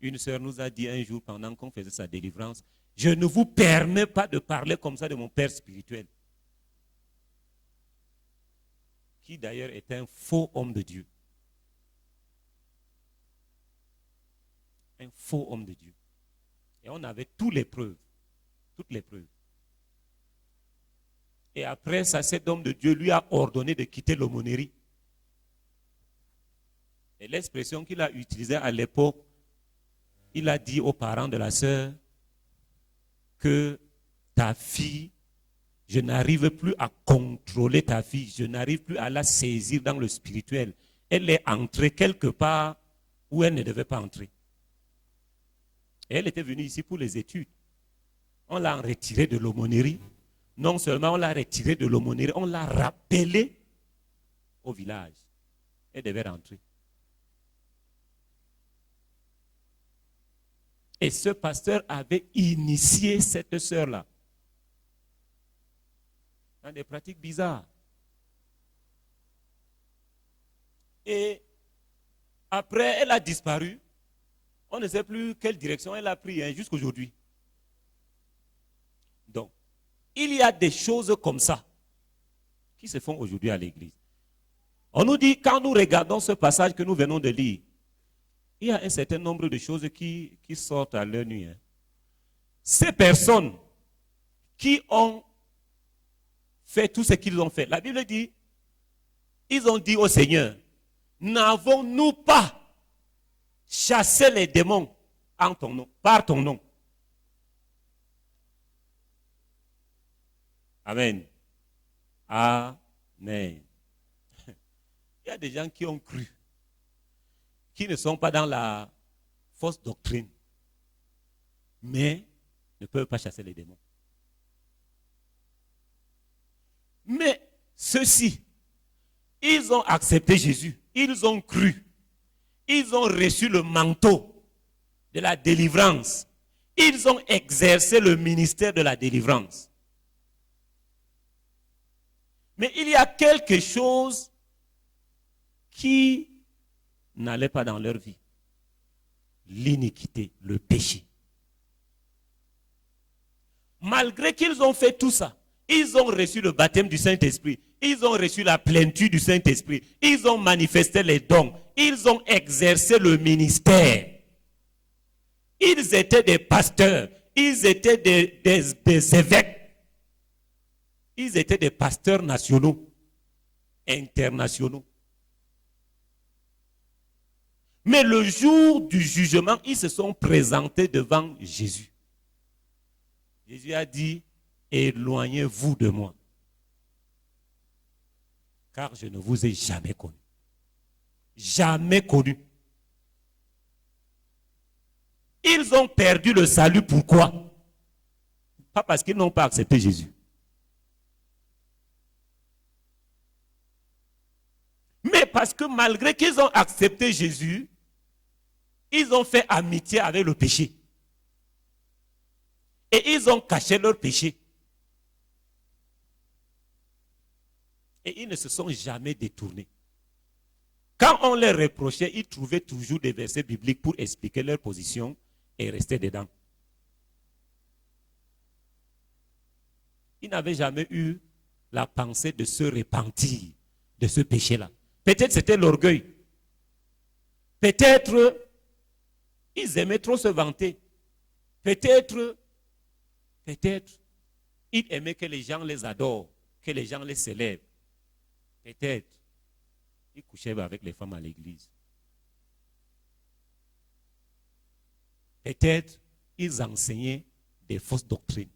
Une sœur nous a dit un jour, pendant qu'on faisait sa délivrance, je ne vous permets pas de parler comme ça de mon père spirituel. Qui d'ailleurs est un faux homme de Dieu. Un faux homme de Dieu. Et on avait toutes les preuves. Et après ça, cet homme de Dieu lui a ordonné de quitter l'aumônerie. Et l'expression qu'il a utilisée à l'époque, il a dit aux parents de la sœur que ta fille, je n'arrive plus à contrôler ta fille, je n'arrive plus à la saisir dans le spirituel. Elle est entrée quelque part où elle ne devait pas entrer. Et elle était venue ici pour les études. On l'a retirée de l'aumônerie. Non seulement on l'a retirée de l'aumônerie, on l'a rappelée au village. Elle devait rentrer. Et ce pasteur avait initié cette sœur-là dans des pratiques bizarres. Et après, elle a disparu. On ne sait plus quelle direction elle a pris jusqu'à aujourd'hui. Donc, il y a des choses comme ça qui se font aujourd'hui à l'église. On nous dit, quand nous regardons ce passage que nous venons de lire, il y a un certain nombre de choses qui sortent à l'œil nu. Ces personnes qui ont fait tout ce qu'ils ont fait, la Bible dit, ils ont dit au Seigneur, n'avons-nous pas chassé les démons en ton nom, par ton nom? Amen. Amen. Il y a des gens qui ont cru, qui ne sont pas dans la fausse doctrine, mais ne peuvent pas chasser les démons. Mais ceux-ci, ils ont accepté Jésus, ils ont cru, ils ont reçu le manteau de la délivrance, ils ont exercé le ministère de la délivrance. Mais il y a quelque chose qui n'allait pas dans leur vie. L'iniquité, le péché. Malgré qu'ils ont fait tout ça, ils ont reçu le baptême du Saint-Esprit, ils ont reçu la plénitude du Saint-Esprit, ils ont manifesté les dons, ils ont exercé le ministère. Ils étaient des pasteurs, ils étaient des évêques, ils étaient des pasteurs nationaux, internationaux. Mais le jour du jugement, ils se sont présentés devant Jésus. Jésus a dit, éloignez-vous de moi, car je ne vous ai jamais connu. Jamais connu. Ils ont perdu le salut, pourquoi? Pas parce qu'ils n'ont pas accepté Jésus. Mais parce que malgré qu'ils ont accepté Jésus, ils ont fait amitié avec le péché. Et ils ont caché leur péché. Et ils ne se sont jamais détournés. Quand on les reprochait, ils trouvaient toujours des versets bibliques pour expliquer leur position et rester dedans. Ils n'avaient jamais eu la pensée de se repentir de ce péché-là. Peut-être c'était l'orgueil. Peut-être ils aimaient trop se vanter. Peut-être ils aimaient que les gens les adorent, que les gens les célèbrent. Peut-être ils couchaient avec les femmes à l'église. Peut-être ils enseignaient des fausses doctrines.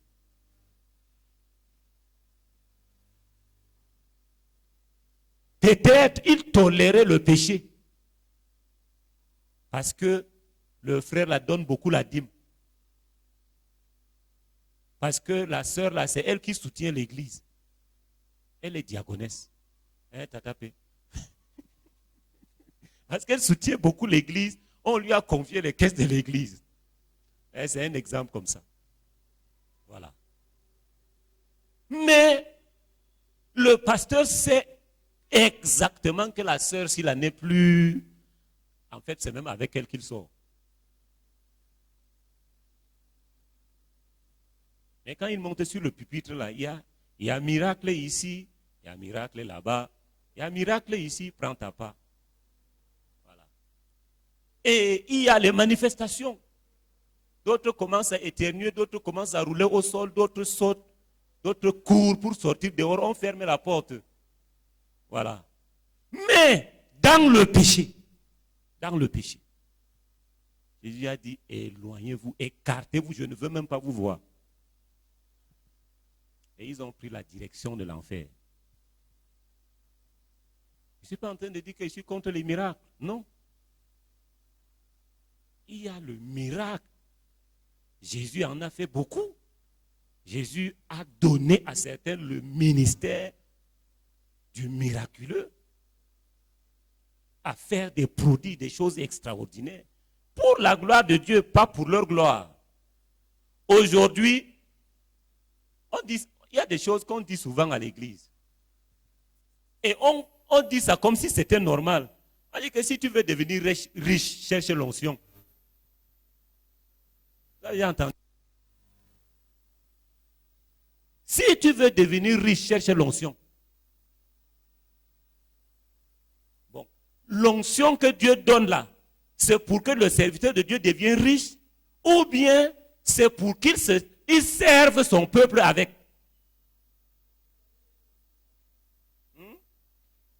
Peut-être ils toléraient le péché. Parce que le frère la donne beaucoup la dîme. Parce que la sœur là, c'est elle qui soutient l'église. Elle est diaconesse. Hein, t'as tapé. Parce qu'elle soutient beaucoup l'église, on lui a confié les caisses de l'église. C'est un exemple comme ça. Voilà. Mais le pasteur sait exactement que la sœur, s'il n'en est plus, en fait, c'est même avec elle qu'il sort. Mais quand il monte sur le pupitre, là, il y a un miracle ici, il y a un miracle là-bas, il y a un miracle ici, prends ta part. Voilà. Et il y a les manifestations. D'autres commencent à éternuer, d'autres commencent à rouler au sol, d'autres sautent, d'autres courent pour sortir dehors, on ferme la porte. Voilà. Mais dans le péché, Jésus a dit, éloignez-vous, écartez-vous, je ne veux même pas vous voir. Et ils ont pris la direction de l'enfer. Je ne suis pas en train de dire que je suis contre les miracles. Non. Il y a le miracle. Jésus en a fait beaucoup. Jésus a donné à certains le ministère du miraculeux, à faire des prodiges, des choses extraordinaires, pour la gloire de Dieu, pas pour leur gloire. Aujourd'hui, il y a des choses qu'on dit souvent à l'église. Et on dit ça comme si c'était normal. On dit que si tu veux devenir riche, cherche l'onction. Vous avez entendu? Si tu veux devenir riche, cherche l'onction. Bon, l'onction que Dieu donne là, c'est pour que le serviteur de Dieu devienne riche, ou bien c'est pour qu'il serve son peuple avec.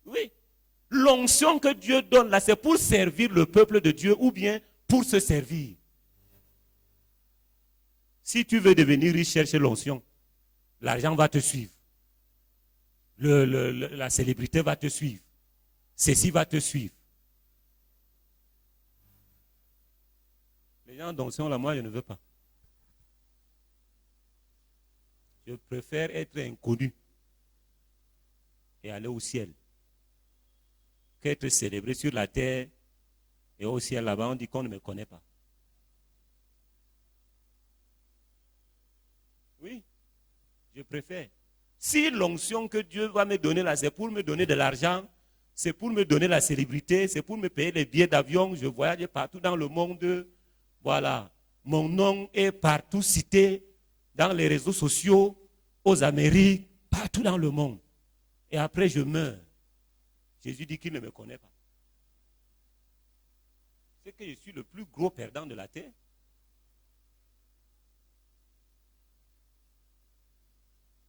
Oui, l'onction que Dieu donne là, c'est pour servir le peuple de Dieu ou bien pour se servir. Si tu veux devenir riche, cherche l'onction. L'argent va te suivre. la célébrité va te suivre. Ceci va te suivre. Les gens dont sont là, moi je ne veux pas. Je préfère être inconnu et aller au ciel qu'être célébré sur la terre et au ciel là-bas on dit qu'on ne me connaît pas. Oui, je préfère. Si l'onction que Dieu va me donner là, c'est pour me donner de l'argent, c'est pour me donner la célébrité, c'est pour me payer les billets d'avion, je voyage partout dans le monde, voilà. Mon nom est partout cité dans les réseaux sociaux, aux Amériques, partout dans le monde. Et après je meurs. Jésus dit qu'il ne me connaît pas. C'est que je suis le plus gros perdant de la terre.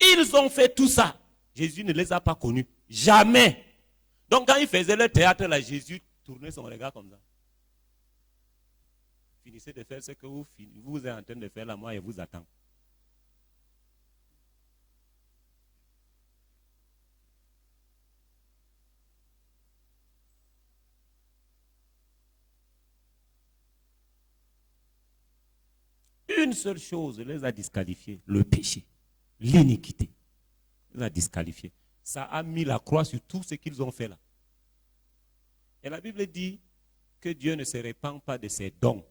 Ils ont fait tout ça. Jésus ne les a pas connus. Jamais. Donc quand il faisait le théâtre, là, Jésus tournait son regard comme ça. Finissez de faire ce que vous êtes en train de faire là, moi, je vous attends. Une seule chose les a disqualifiés, le péché, l'iniquité. Les a disqualifiés. Ça a mis la croix sur tout ce qu'ils ont fait là. Et la Bible dit que Dieu ne se répand pas de ses dons.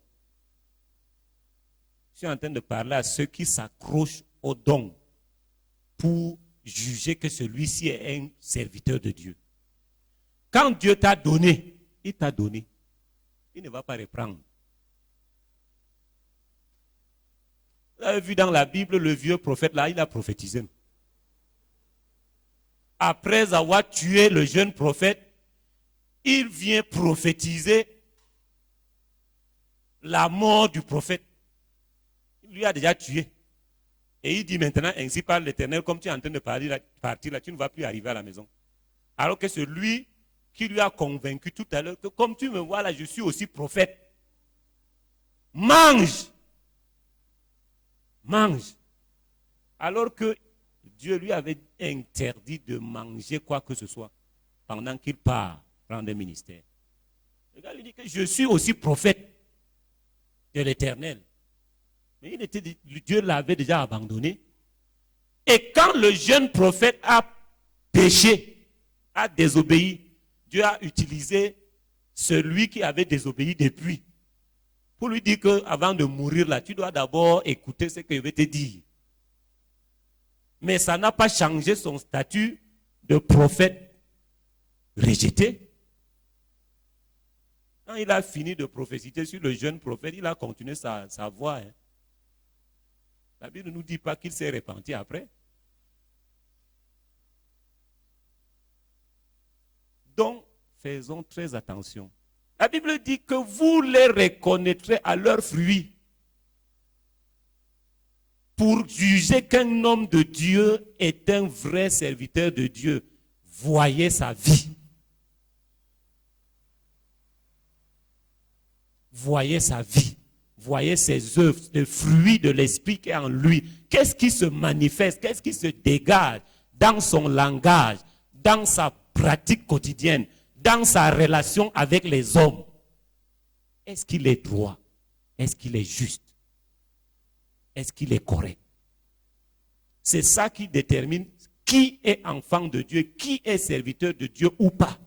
Je suis en train de parler à ceux qui s'accrochent aux dons pour juger que celui-ci est un serviteur de Dieu. Quand Dieu t'a donné, il t'a donné. Il ne va pas reprendre. Vous avez vu dans la Bible, le vieux prophète là, il a prophétisé. Après avoir tué le jeune prophète, il vient prophétiser la mort du prophète. Il lui a déjà tué. Et il dit maintenant, ainsi parle l'Éternel, comme tu es en train de partir là, tu ne vas plus arriver à la maison. Alors que celui qui lui a convaincu tout à l'heure que comme tu me vois là, je suis aussi prophète. Mange. Mange. Alors que Dieu lui avait interdit de manger quoi que ce soit pendant qu'il part prendre le ministère. Le gars lui dit que je suis aussi prophète de l'Éternel. Mais Dieu l'avait déjà abandonné. Et quand le jeune prophète a péché, a désobéi, Dieu a utilisé celui qui avait désobéi depuis pour lui dire qu'avant de mourir là, tu dois d'abord écouter ce que je vais te dire. Mais ça n'a pas changé son statut de prophète rejeté. Quand il a fini de prophétiser sur le jeune prophète, il a continué sa voie. Hein. La Bible ne nous dit pas qu'il s'est repenti après. Donc, faisons très attention. La Bible dit que vous les reconnaîtrez à leurs fruits. Pour juger qu'un homme de Dieu est un vrai serviteur de Dieu, voyez sa vie. Voyez sa vie. Voyez ses œuvres, le fruit de l'esprit qui est en lui. Qu'est-ce qui se manifeste, qu'est-ce qui se dégage dans son langage, dans sa pratique quotidienne, dans sa relation avec les hommes. Est-ce qu'il est droit? Est-ce qu'il est juste? Est-ce qu'il est correct? C'est ça qui détermine qui est enfant de Dieu, qui est serviteur de Dieu ou pas.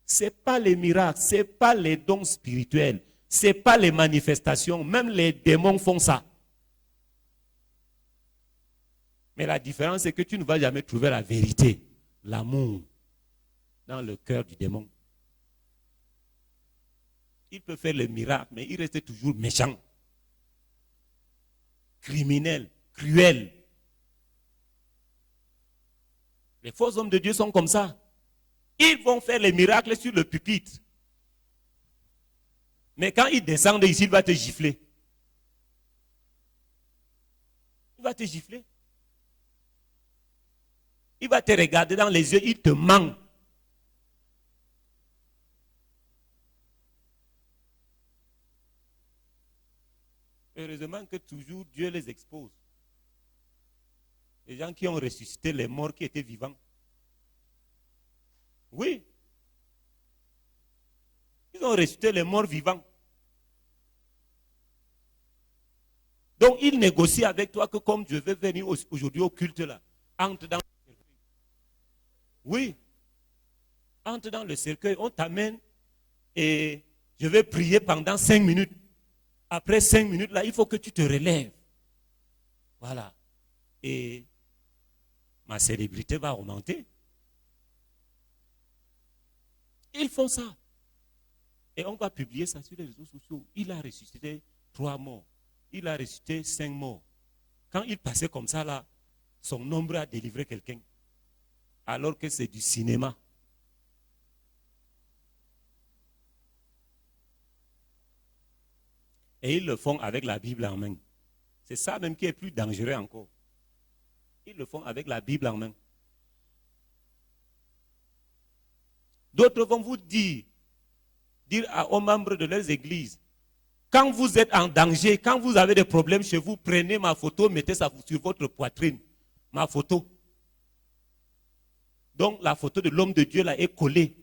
Ce n'est pas les miracles, ce n'est pas les dons spirituels, ce n'est pas les manifestations, même les démons font ça. Mais la différence, c'est que tu ne vas jamais trouver la vérité, l'amour, dans le cœur du démon. Il peut faire les miracles, mais il reste toujours méchant, criminel, cruel. Les faux hommes de Dieu sont comme ça. Ils vont faire les miracles sur le pupitre. Mais quand ils descendent ici, il va te gifler. Il va te gifler. Il va te regarder dans les yeux, il te ment. Heureusement que toujours Dieu les expose. Les gens qui ont ressuscité les morts qui étaient vivants. Oui. Ils ont ressuscité les morts vivants. Donc, ils négocient avec toi que comme je vais venir aujourd'hui au culte là, entre dans le cercueil. Oui. Entre dans le cercueil, on t'amène et je vais prier pendant 5 minutes. Après 5 minutes là, il faut que tu te relèves. Voilà. Et ma célébrité va augmenter. Ils font ça. Et on va publier ça sur les réseaux sociaux. Il a ressuscité 3 morts. Il a ressuscité 5 morts. Quand il passait comme ça là, son ombre a délivré quelqu'un. Alors que c'est du cinéma. Et ils le font avec la Bible en main. C'est ça même qui est plus dangereux encore. Ils le font avec la Bible en main. D'autres vont vous dire aux membres de leurs églises, quand vous êtes en danger, quand vous avez des problèmes chez vous, prenez ma photo, mettez ça sur votre poitrine. Ma photo. Donc la photo de l'homme de Dieu là est collée.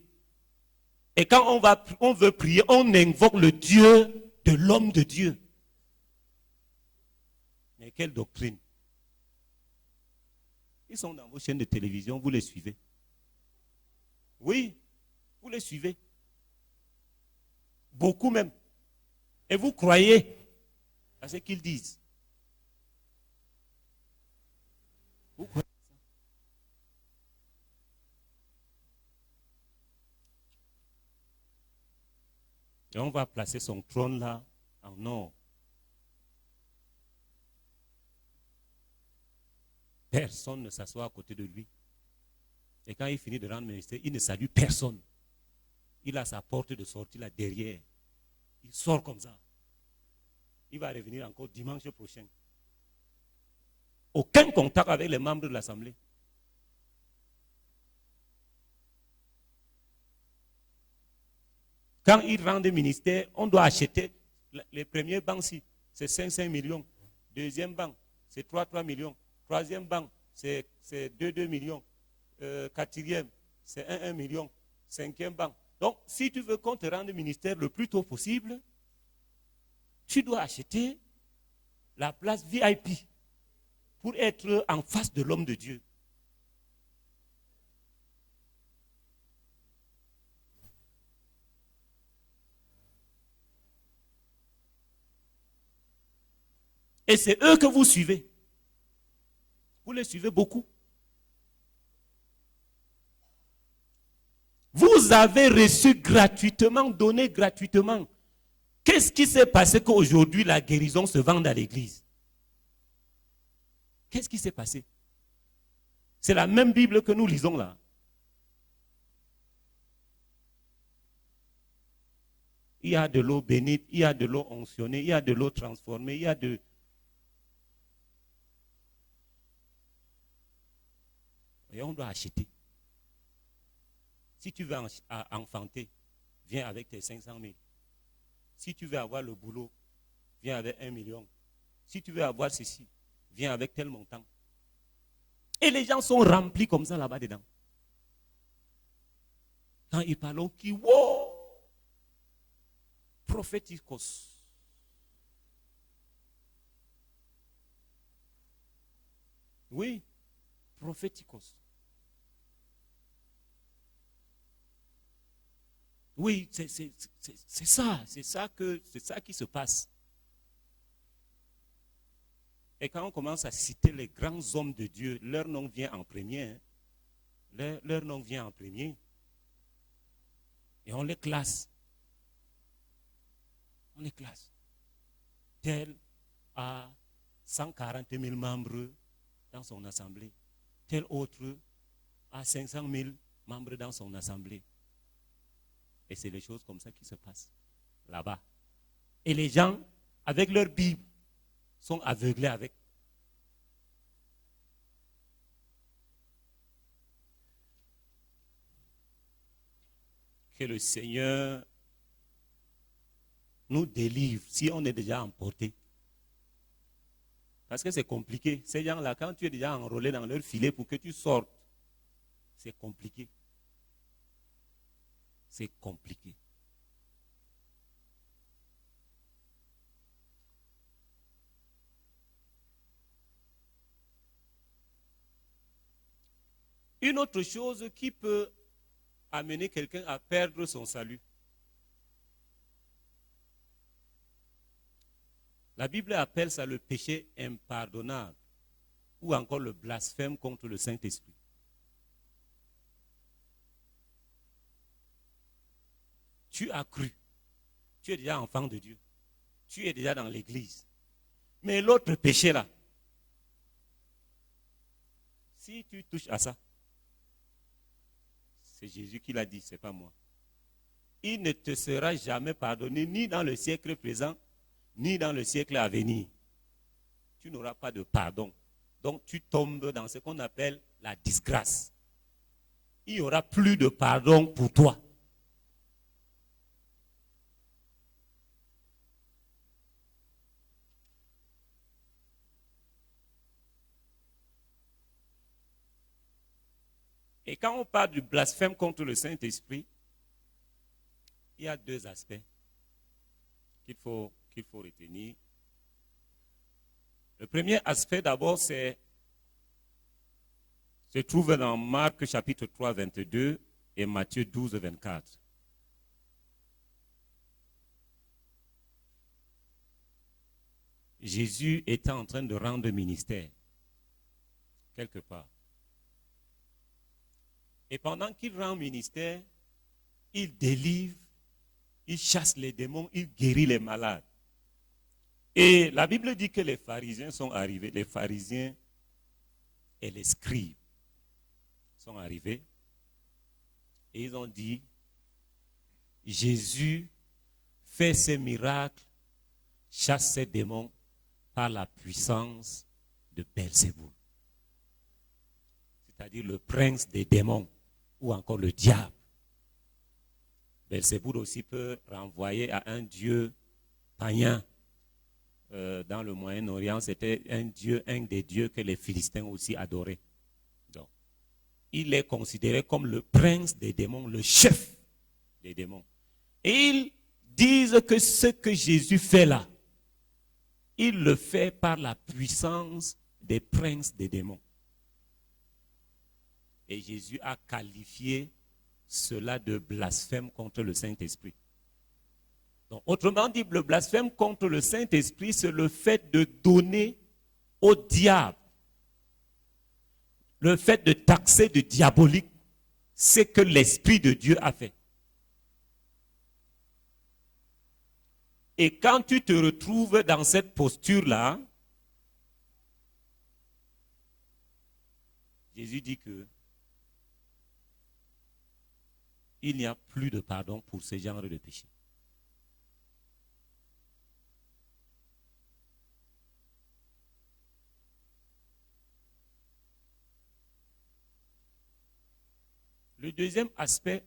Et quand on veut prier, on invoque le Dieu de l'homme de Dieu. Mais quelle doctrine? Ils sont dans vos chaînes de télévision, vous les suivez. Oui, vous les suivez. Beaucoup même. Et vous croyez à ce qu'ils disent. Vous croyez à ça? Et on va placer son trône là en or. Personne ne s'assoit à côté de lui. Et quand il finit de rendre ministère, il ne salue personne. Il a sa porte de sortie là derrière. Il sort comme ça. Il va revenir encore dimanche prochain. Aucun contact avec les membres de l'Assemblée. Quand il rend des ministères, on doit acheter les premiers bancs, c'est 5 millions. Deuxième banc, c'est 3 millions. Troisième banc, c'est 2 millions. Quatrième, c'est 1 million. Cinquième banc. Donc, si tu veux qu'on te rende ministère le plus tôt possible, tu dois acheter la place VIP pour être en face de l'homme de Dieu. Et c'est eux que vous suivez. Vous les suivez beaucoup. Vous avez reçu gratuitement, donné gratuitement. Qu'est-ce qui s'est passé qu'aujourd'hui la guérison se vende à l'église? Qu'est-ce qui s'est passé? C'est la même Bible que nous lisons là. Il y a de l'eau bénite, il y a de l'eau onctionnée, il y a de l'eau transformée, il y a de... Et on doit acheter. Si tu veux enfanter, viens avec tes 500 000. Si tu veux avoir le boulot, viens avec 1 million. Si tu veux avoir ceci, viens avec tel montant. Et les gens sont remplis comme ça là-bas dedans. Quand ils parlent, on dit, wow, prophéticos. Oui, prophéticos. Oui, c'est ça qui se passe. Et quand on commence à citer les grands hommes de Dieu, leur nom vient en premier. Hein. Leur nom vient en premier. Et on les classe. On les classe. Tel a 140 000 membres dans son assemblée. Tel autre a 500 000 membres dans son assemblée. Et c'est les choses comme ça qui se passent là-bas. Et les gens, avec leur Bible, sont aveuglés avec. Que le Seigneur nous délivre si on est déjà emporté. Parce que c'est compliqué. Ces gens-là, quand tu es déjà enrôlé dans leur filet pour que tu sortes, c'est compliqué. c'est compliqué. Une autre chose qui peut amener quelqu'un à perdre son salut. La Bible appelle ça le péché impardonnable ou encore le blasphème contre le Saint-Esprit. Tu as cru, tu es déjà enfant de Dieu, tu es déjà dans l'église. Mais l'autre péché là, si tu touches à ça, c'est Jésus qui l'a dit, ce n'est pas moi. Il ne te sera jamais pardonné, ni dans le siècle présent, ni dans le siècle à venir. Tu n'auras pas de pardon. Donc tu tombes dans ce qu'on appelle la disgrâce. Il n'y aura plus de pardon pour toi. Et quand on parle du blasphème contre le Saint-Esprit, il y a deux aspects qu'il faut retenir. Le premier aspect d'abord, se trouve dans Marc chapitre 3, 22 et Matthieu 12, 24. Jésus était en train de rendre ministère, quelque part. Et pendant qu'il rend ministère, il délivre, il chasse les démons, il guérit les malades. Et la Bible dit que les pharisiens sont arrivés, les pharisiens et les scribes sont arrivés et ils ont dit, Jésus fait ces miracles, chasse ces démons par la puissance de Belzéboul, c'est-à-dire le prince des démons ou encore le diable. Belzéboul aussi peut renvoyer à un dieu païen. Dans le Moyen-Orient, c'était un des dieux que les Philistins aussi adoraient. Donc, il est considéré comme le prince des démons, le chef des démons. Et ils disent que ce que Jésus fait là, il le fait par la puissance des princes des démons. Et Jésus a qualifié cela de blasphème contre le Saint-Esprit. Donc, autrement dit, le blasphème contre le Saint-Esprit, c'est le fait de donner au diable, le fait de taxer de diabolique ce que l'Esprit de Dieu a fait. Et quand tu te retrouves dans cette posture-là, Jésus dit que il n'y a plus de pardon pour ce genre de péché. Le deuxième aspect,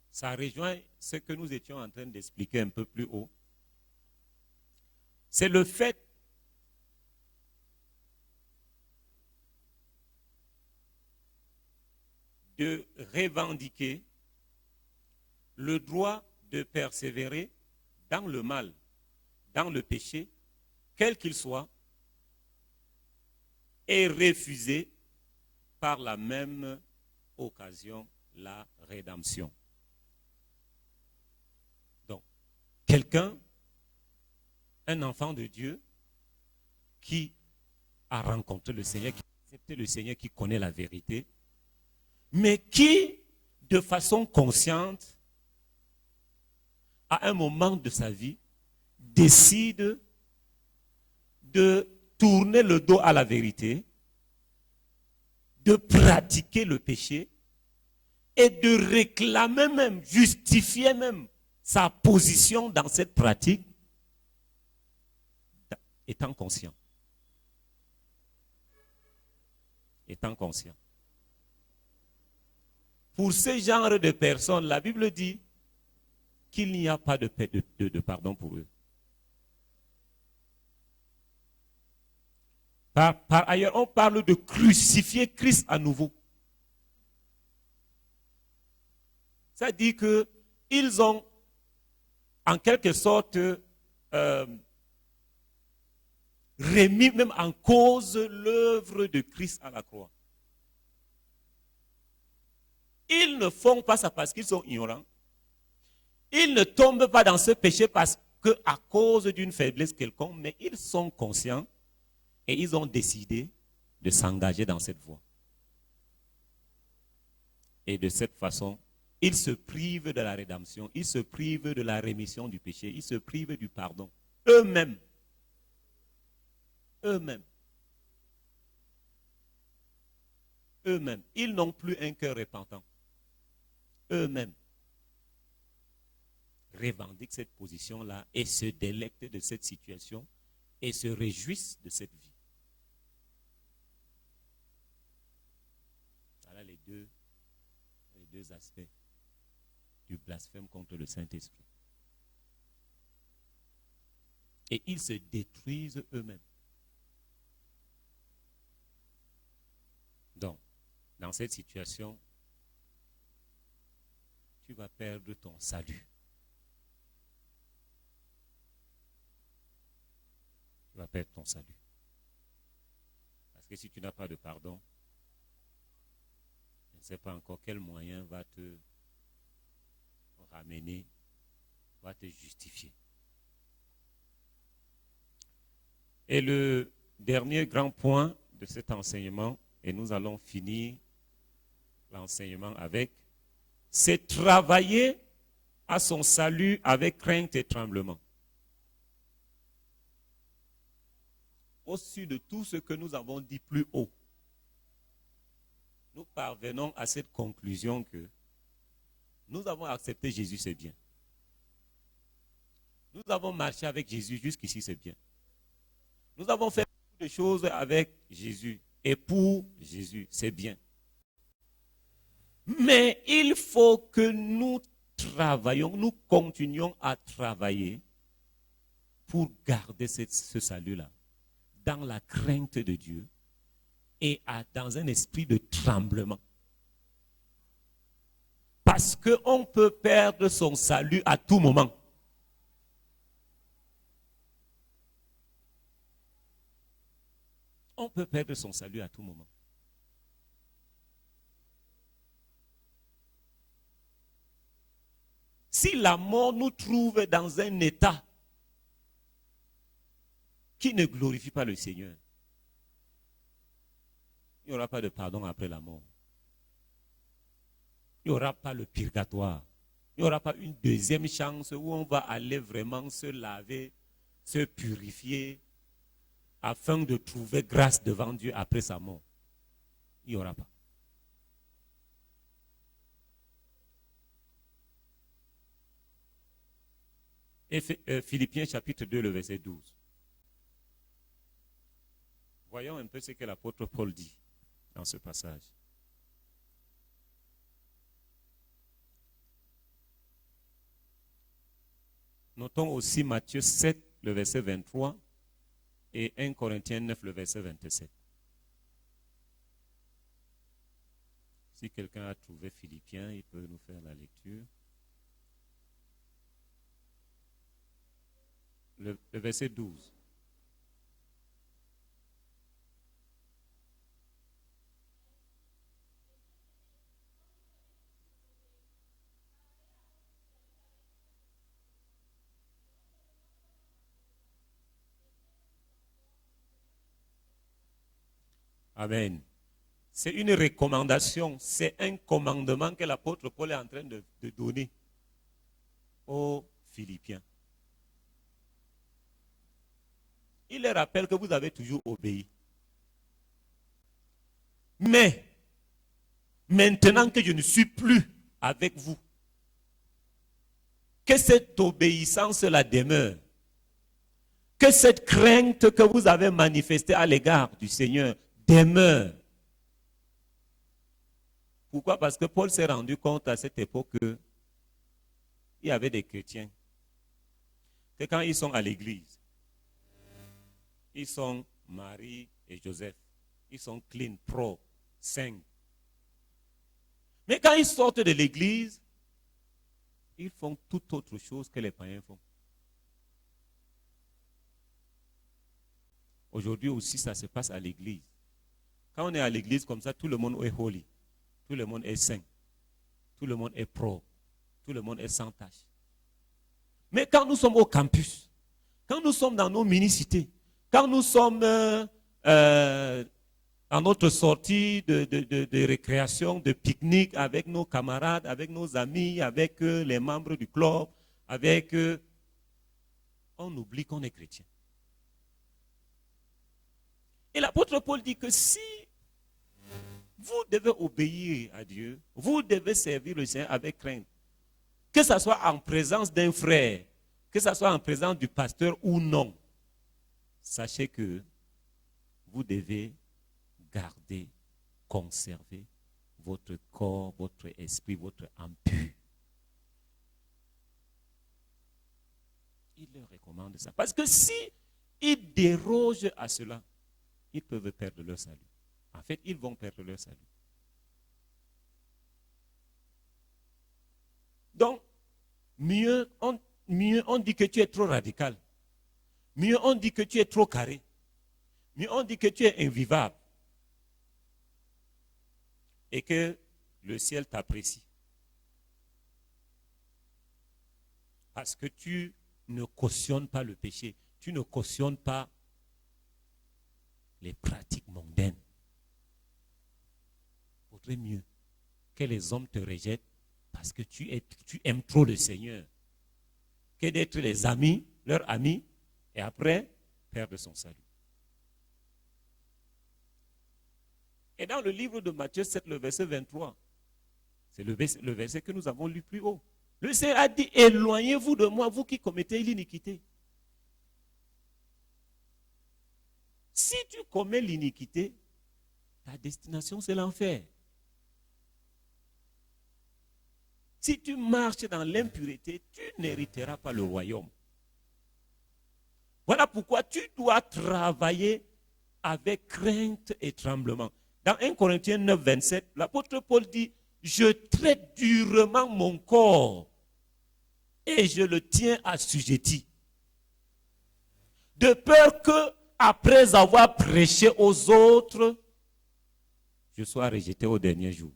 ça rejoint ce que nous étions en train d'expliquer un peu plus haut. C'est le fait de revendiquer le droit de persévérer dans le mal, dans le péché, quel qu'il soit, et refuser par la même occasion la rédemption. Donc, quelqu'un, un enfant de Dieu, qui a rencontré le Seigneur, qui a accepté le Seigneur, qui connaît la vérité, mais qui, de façon consciente, à un moment de sa vie, décide de tourner le dos à la vérité, de pratiquer le péché et de réclamer même, justifier même sa position dans cette pratique, étant conscient. Étant conscient. Pour ce genre de personnes, la Bible dit qu'il n'y a pas de pardon pour eux. Par ailleurs, on parle de crucifier Christ à nouveau. Ça dit qu'ils ont en quelque sorte remis même en cause l'œuvre de Christ à la croix. Ils ne font pas ça parce qu'ils sont ignorants. Ils ne tombent pas dans ce péché parce qu'à cause d'une faiblesse quelconque, mais ils sont conscients et ils ont décidé de s'engager dans cette voie. Et de cette façon, ils se privent de la rédemption, ils se privent de la rémission du péché, ils se privent du pardon. Eux-mêmes. Eux-mêmes. Eux-mêmes. Ils n'ont plus un cœur repentant. Eux-mêmes revendiquent cette position-là et se délectent de cette situation et se réjouissent de cette vie. Voilà les deux aspects du blasphème contre le Saint-Esprit. Et ils se détruisent eux-mêmes. Donc, dans cette situation, tu vas perdre ton salut. Tu vas perdre ton salut. Parce que si tu n'as pas de pardon, je ne sais pas encore quel moyen va te ramener, va te justifier. Et le dernier grand point de cet enseignement, et nous allons finir l'enseignement avec, c'est travailler à son salut avec crainte et tremblement. Au-dessus de tout ce que nous avons dit plus haut, nous parvenons à cette conclusion que nous avons accepté Jésus, c'est bien. Nous avons marché avec Jésus jusqu'ici, c'est bien. Nous avons fait beaucoup de choses avec Jésus et pour Jésus, c'est bien. Mais il faut que nous travaillions, nous continuions à travailler pour garder ce salut-là dans la crainte de Dieu et dans un esprit de tremblement. Parce qu'on peut perdre son salut à tout moment. On peut perdre son salut à tout moment. Si la mort nous trouve dans un état qui ne glorifie pas le Seigneur, il n'y aura pas de pardon après la mort. Il n'y aura pas le purgatoire. Il n'y aura pas une deuxième chance où on va aller vraiment se laver, se purifier, afin de trouver grâce devant Dieu après sa mort. Il n'y aura pas. Et Philippiens chapitre 2, le verset 12. Voyons un peu ce que l'apôtre Paul dit dans ce passage. Notons aussi Matthieu 7, le verset 23 et 1 Corinthiens 9, le verset 27. Si quelqu'un a trouvé Philippiens, il peut nous faire la lecture. Le verset 12. Amen. C'est une recommandation, c'est un commandement que l'apôtre Paul est en train de donner aux Philippiens. Il leur rappelle que vous avez toujours obéi. Mais, maintenant que je ne suis plus avec vous, que cette obéissance-là demeure. Que cette crainte que vous avez manifestée à l'égard du Seigneur demeure. Pourquoi? Parce que Paul s'est rendu compte à cette époque qu'il y avait des chrétiens que quand ils sont à l'église, ils sont Marie et Joseph, ils sont clean, pro, saints. Mais quand ils sortent de l'église, ils font toute autre chose que les païens font. Aujourd'hui aussi, ça se passe à l'église. Quand on est à l'église comme ça, tout le monde est holy. Tout le monde est saint. Tout le monde est pro. Tout le monde est sans tâche. Mais quand nous sommes au campus, quand nous sommes dans nos mini-cités, quand nous sommes à notre sortie de récréation, de pique-nique avec nos camarades, avec nos amis, avec les membres du club, on oublie qu'on est chrétien. Et l'apôtre Paul dit que si vous devez obéir à Dieu, vous devez servir le Seigneur avec crainte, que ce soit en présence d'un frère, que ce soit en présence du pasteur ou non, sachez que vous devez garder, conserver votre corps, votre esprit, votre âme pure. Il leur recommande ça. Parce que si ils dérogent à cela, ils peuvent perdre leur salut. En fait, ils vont perdre leur salut. Donc, mieux on dit que tu es trop radical. Mieux on dit que tu es trop carré. Mieux on dit que tu es invivable. Et que le ciel t'apprécie. Parce que tu ne cautionnes pas le péché. Tu ne cautionnes pas les pratiques mondaines. Il vaudrait mieux que les hommes te rejettent parce que tu aimes trop le Seigneur que d'être les amis, leurs amis, et après perdre son salut. Et dans le livre de Matthieu 7, le verset 23, c'est le verset que nous avons lu plus haut. Le Seigneur a dit, éloignez-vous de moi, vous qui commettez l'iniquité. Si tu commets l'iniquité, ta destination c'est l'enfer. Si tu marches dans l'impureté, tu n'hériteras pas le royaume. Voilà pourquoi tu dois travailler avec crainte et tremblement. Dans 1 Corinthiens 9, 27, l'apôtre Paul dit, je traite durement mon corps et je le tiens assujetti. De peur que, après avoir prêché aux autres, je sois rejeté au dernier jour.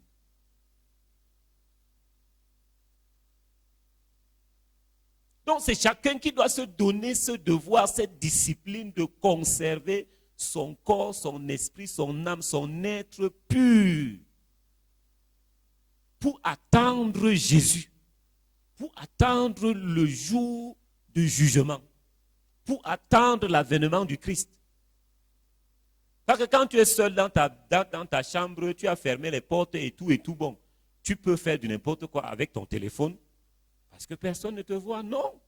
Donc c'est chacun qui doit se donner ce devoir, cette discipline de conserver son corps, son esprit, son âme, son être pur pour attendre Jésus, pour attendre le jour du jugement, pour attendre l'avènement du Christ. Parce que quand tu es seul dans ta chambre, tu as fermé les portes et tout bon, tu peux faire du n'importe quoi avec ton téléphone parce que personne ne te voit, non.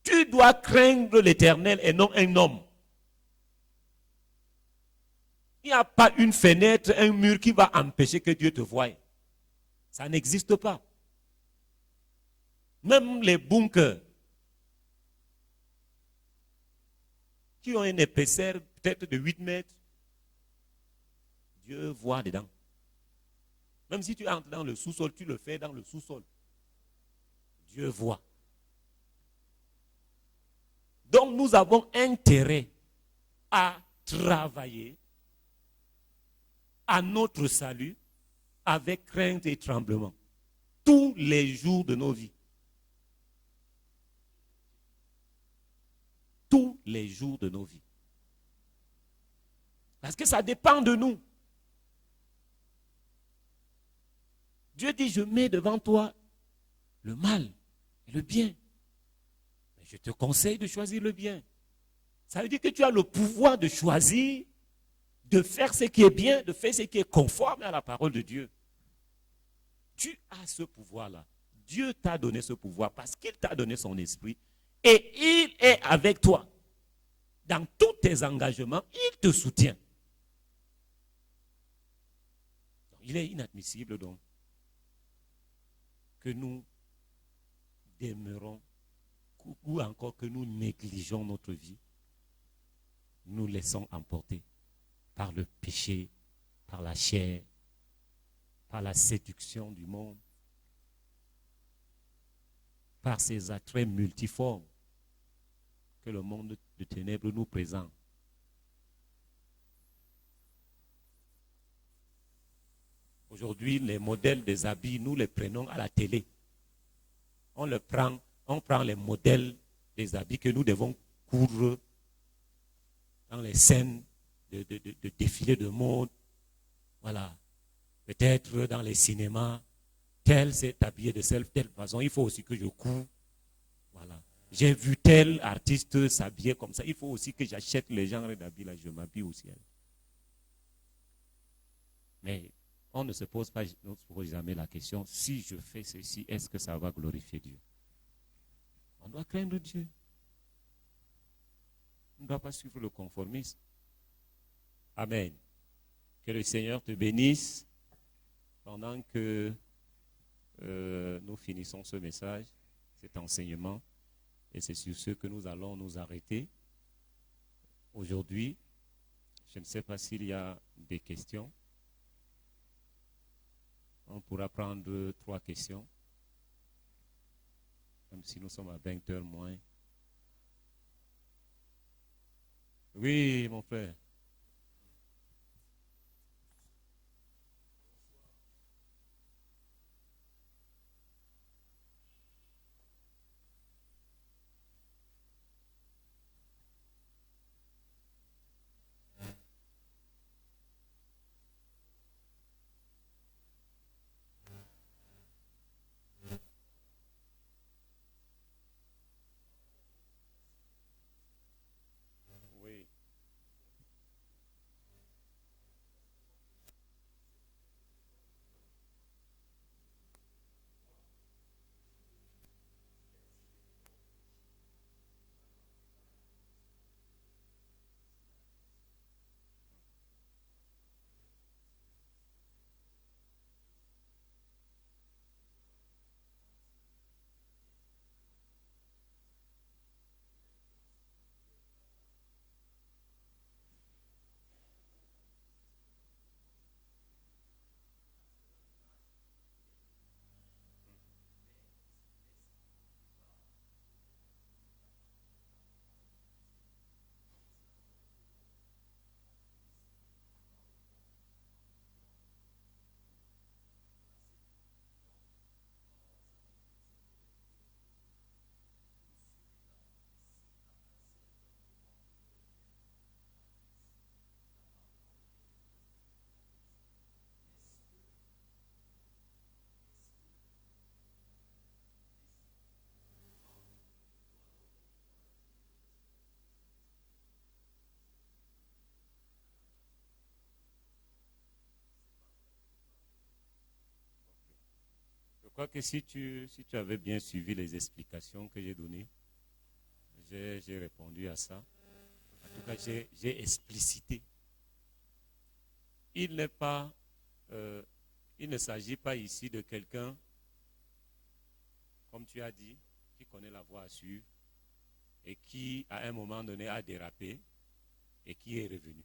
Tu dois craindre l'Éternel et non un homme. Il n'y a pas une fenêtre, un mur qui va empêcher que Dieu te voie. Ça n'existe pas. Même les bunkers qui ont une épaisseur peut-être de 8 mètres, Dieu voit dedans. Même si tu entres dans le sous-sol, tu le fais dans le sous-sol. Dieu voit. Donc nous avons intérêt à travailler à notre salut avec crainte et tremblement tous les jours de nos vies. Tous les jours de nos vies. Parce que ça dépend de nous. Dieu dit, je mets devant toi le mal et le bien. Mais je te conseille de choisir le bien. Ça veut dire que tu as le pouvoir de choisir, de faire ce qui est bien, de faire ce qui est conforme à la parole de Dieu. Tu as ce pouvoir-là. Dieu t'a donné ce pouvoir parce qu'il t'a donné son esprit et il est avec toi. Dans tous tes engagements, il te soutient. Donc, il est inadmissible donc que nous demeurons ou encore que nous négligeons notre vie, nous laissons emporter par le péché, par la chair, par la séduction du monde. par ses attraits multiformes que le monde de ténèbres nous présente. Aujourd'hui, les modèles des habits, nous les prenons à la télé. On prend les modèles des habits que nous devons coudre dans les scènes de défilés de mode. Voilà. Peut-être dans les cinémas, tel s'est habillé de telle façon. Il faut aussi que je couds. Voilà. J'ai vu tel artiste s'habiller comme ça. Il faut aussi que j'achète les genres d'habits là. Je m'habille aussi. Mais on ne se pose jamais la question, si je fais ceci, est-ce que ça va glorifier Dieu? On doit craindre Dieu. On ne doit pas suivre le conformisme. Amen. Que le Seigneur te bénisse pendant que nous finissons ce message, cet enseignement. Et c'est sur ce que nous allons nous arrêter aujourd'hui. Je ne sais pas s'il y a des questions. On pourra prendre 3 questions, même si nous sommes à 20h moins. Oui, mon frère. Oui. Je crois que si tu avais bien suivi les explications que j'ai données, j'ai répondu à ça. En tout cas, j'ai explicité. Il ne s'agit pas ici de quelqu'un, comme tu as dit, qui connaît la voie à suivre et qui, à un moment donné, a dérapé et qui est revenu.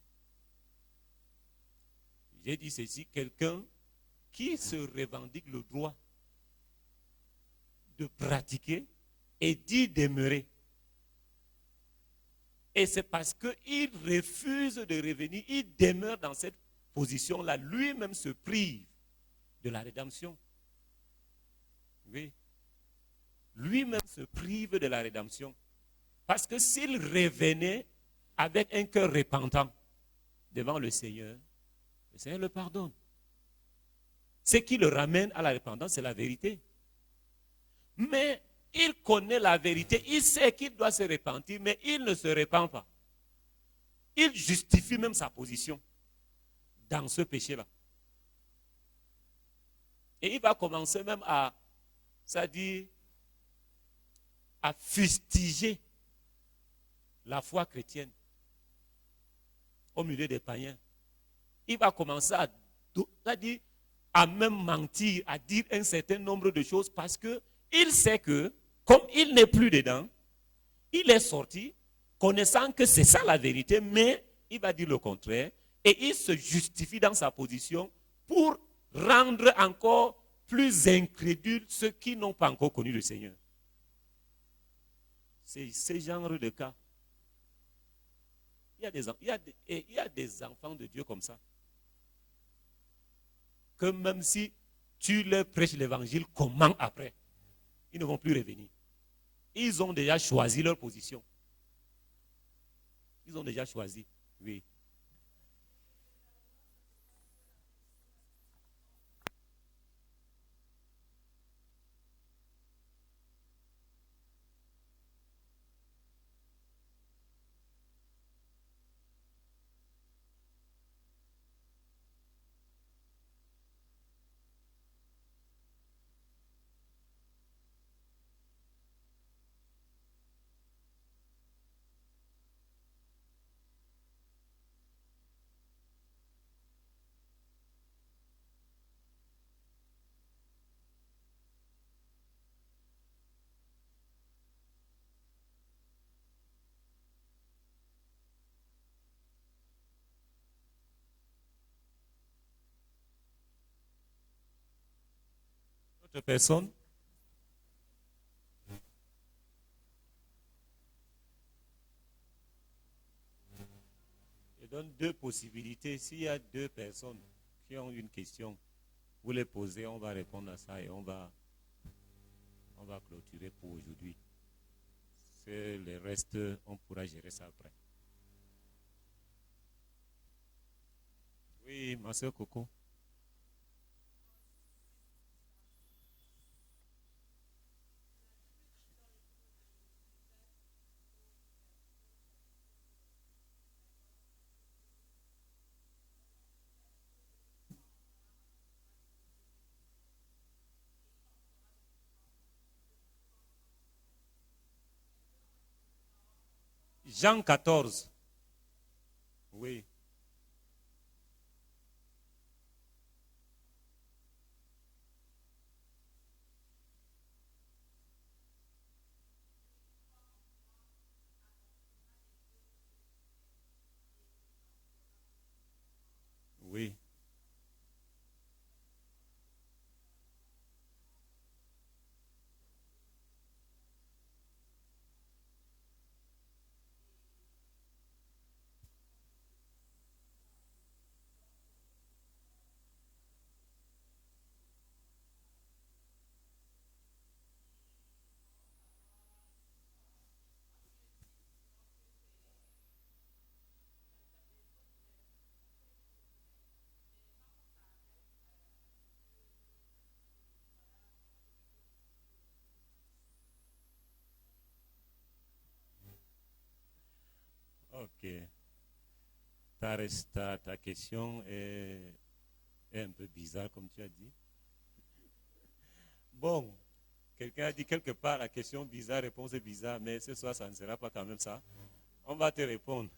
J'ai dit ceci, quelqu'un qui se revendique le droit de pratiquer et d'y demeurer. Et c'est parce qu'il refuse de revenir, il demeure dans cette position-là, lui-même se prive de la rédemption. Oui. Lui-même se prive de la rédemption. Parce que s'il revenait avec un cœur repentant devant le Seigneur le pardonne. Ce qui le ramène à la repentance, c'est la vérité. Mais il connaît la vérité, il sait qu'il doit se repentir, mais il ne se repent pas. Il justifie même sa position dans ce péché-là. Et il va commencer même à fustiger la foi chrétienne au milieu des païens. Il va commencer à même mentir, à dire un certain nombre de choses parce que il sait que, comme il n'est plus dedans, il est sorti, connaissant que c'est ça la vérité, mais il va dire le contraire, et il se justifie dans sa position pour rendre encore plus incrédules ceux qui n'ont pas encore connu le Seigneur. C'est ce genre de cas. Il y a des enfants de Dieu comme ça. Que même si tu leur prêches l'évangile, comment après? Ils ne vont plus revenir. Ils ont déjà choisi leur position. Ils ont déjà choisi. Oui. Autre personne? Je donne deux possibilités. S'il y a deux personnes qui ont une question, vous les posez, on va répondre à ça et on va clôturer pour aujourd'hui. Le reste, on pourra gérer ça après. Oui, ma soeur Coco. Jean 14. Oui. Oui. Ok. Ta question est un peu bizarre, comme tu as dit. Bon, quelqu'un a dit quelque part la question bizarre, réponse bizarre, mais ce soir, ça ne sera pas quand même ça. On va te répondre.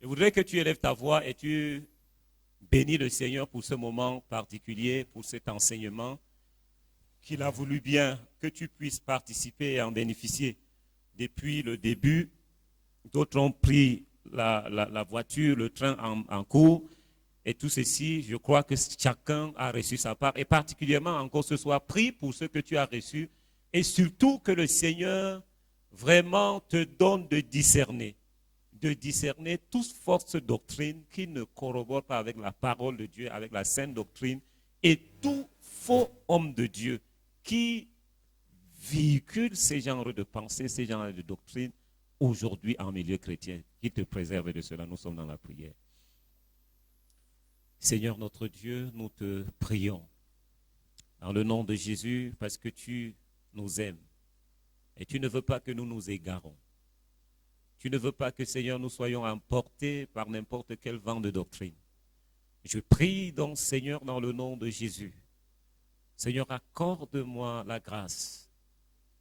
Je voudrais que tu élèves ta voix et tu bénis le Seigneur pour ce moment particulier, pour cet enseignement qu'il a voulu bien que tu puisses participer et en bénéficier. Depuis le début, d'autres ont pris la voiture, le train en cours. Et tout ceci, je crois que chacun a reçu sa part. Et particulièrement encore ce soir, prie pour ce que tu as reçu. Et surtout que le Seigneur vraiment te donne de discerner toute fausse doctrine qui ne corrobore pas avec la parole de Dieu, avec la sainte doctrine, et tout faux homme de Dieu qui véhicule ces genres de pensées, ces genres de doctrines aujourd'hui en milieu chrétien. Qui te préserve de cela. Nous sommes dans la prière. Seigneur notre Dieu, nous te prions dans le nom de Jésus parce que tu nous aimes et tu ne veux pas que nous nous égarons. Tu ne veux pas que, Seigneur, nous soyons emportés par n'importe quel vent de doctrine. Je prie donc, Seigneur, dans le nom de Jésus. Seigneur, accorde-moi la grâce,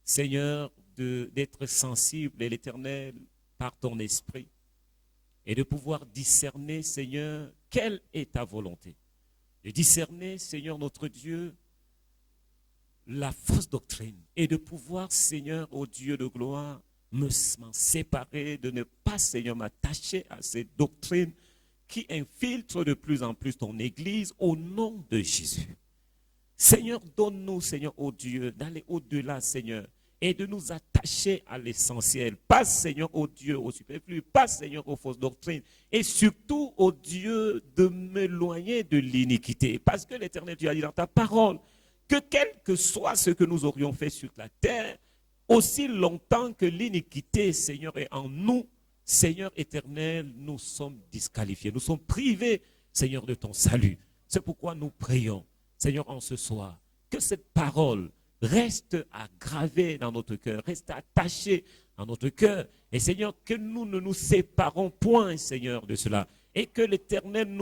Seigneur, d'être sensible à l'Éternel par ton esprit et de pouvoir discerner, Seigneur, quelle est ta volonté. De discerner, Seigneur, notre Dieu, la fausse doctrine et de pouvoir, Seigneur, ô Dieu de gloire, m'en séparer, de ne pas, Seigneur, m'attacher à ces doctrines qui infiltrent de plus en plus ton Église au nom de Jésus. Seigneur, donne-nous, Seigneur, ô Dieu, d'aller au-delà, Seigneur, et de nous attacher à l'essentiel. Pas, Seigneur, ô Dieu, au superflu, pas, Seigneur, aux fausses doctrines, et surtout, ô Dieu, de m'éloigner de l'iniquité. Parce que l'Éternel, tu as dit dans ta parole, que quel que soit ce que nous aurions fait sur la terre, aussi longtemps que l'iniquité, Seigneur, est en nous, Seigneur éternel, nous sommes disqualifiés. Nous sommes privés, Seigneur, de ton salut. C'est pourquoi nous prions, Seigneur, en ce soir, que cette parole reste aggravée dans notre cœur, reste attachée dans notre cœur. Et Seigneur, que nous ne nous séparons point, Seigneur, de cela. Et que l'Éternel nous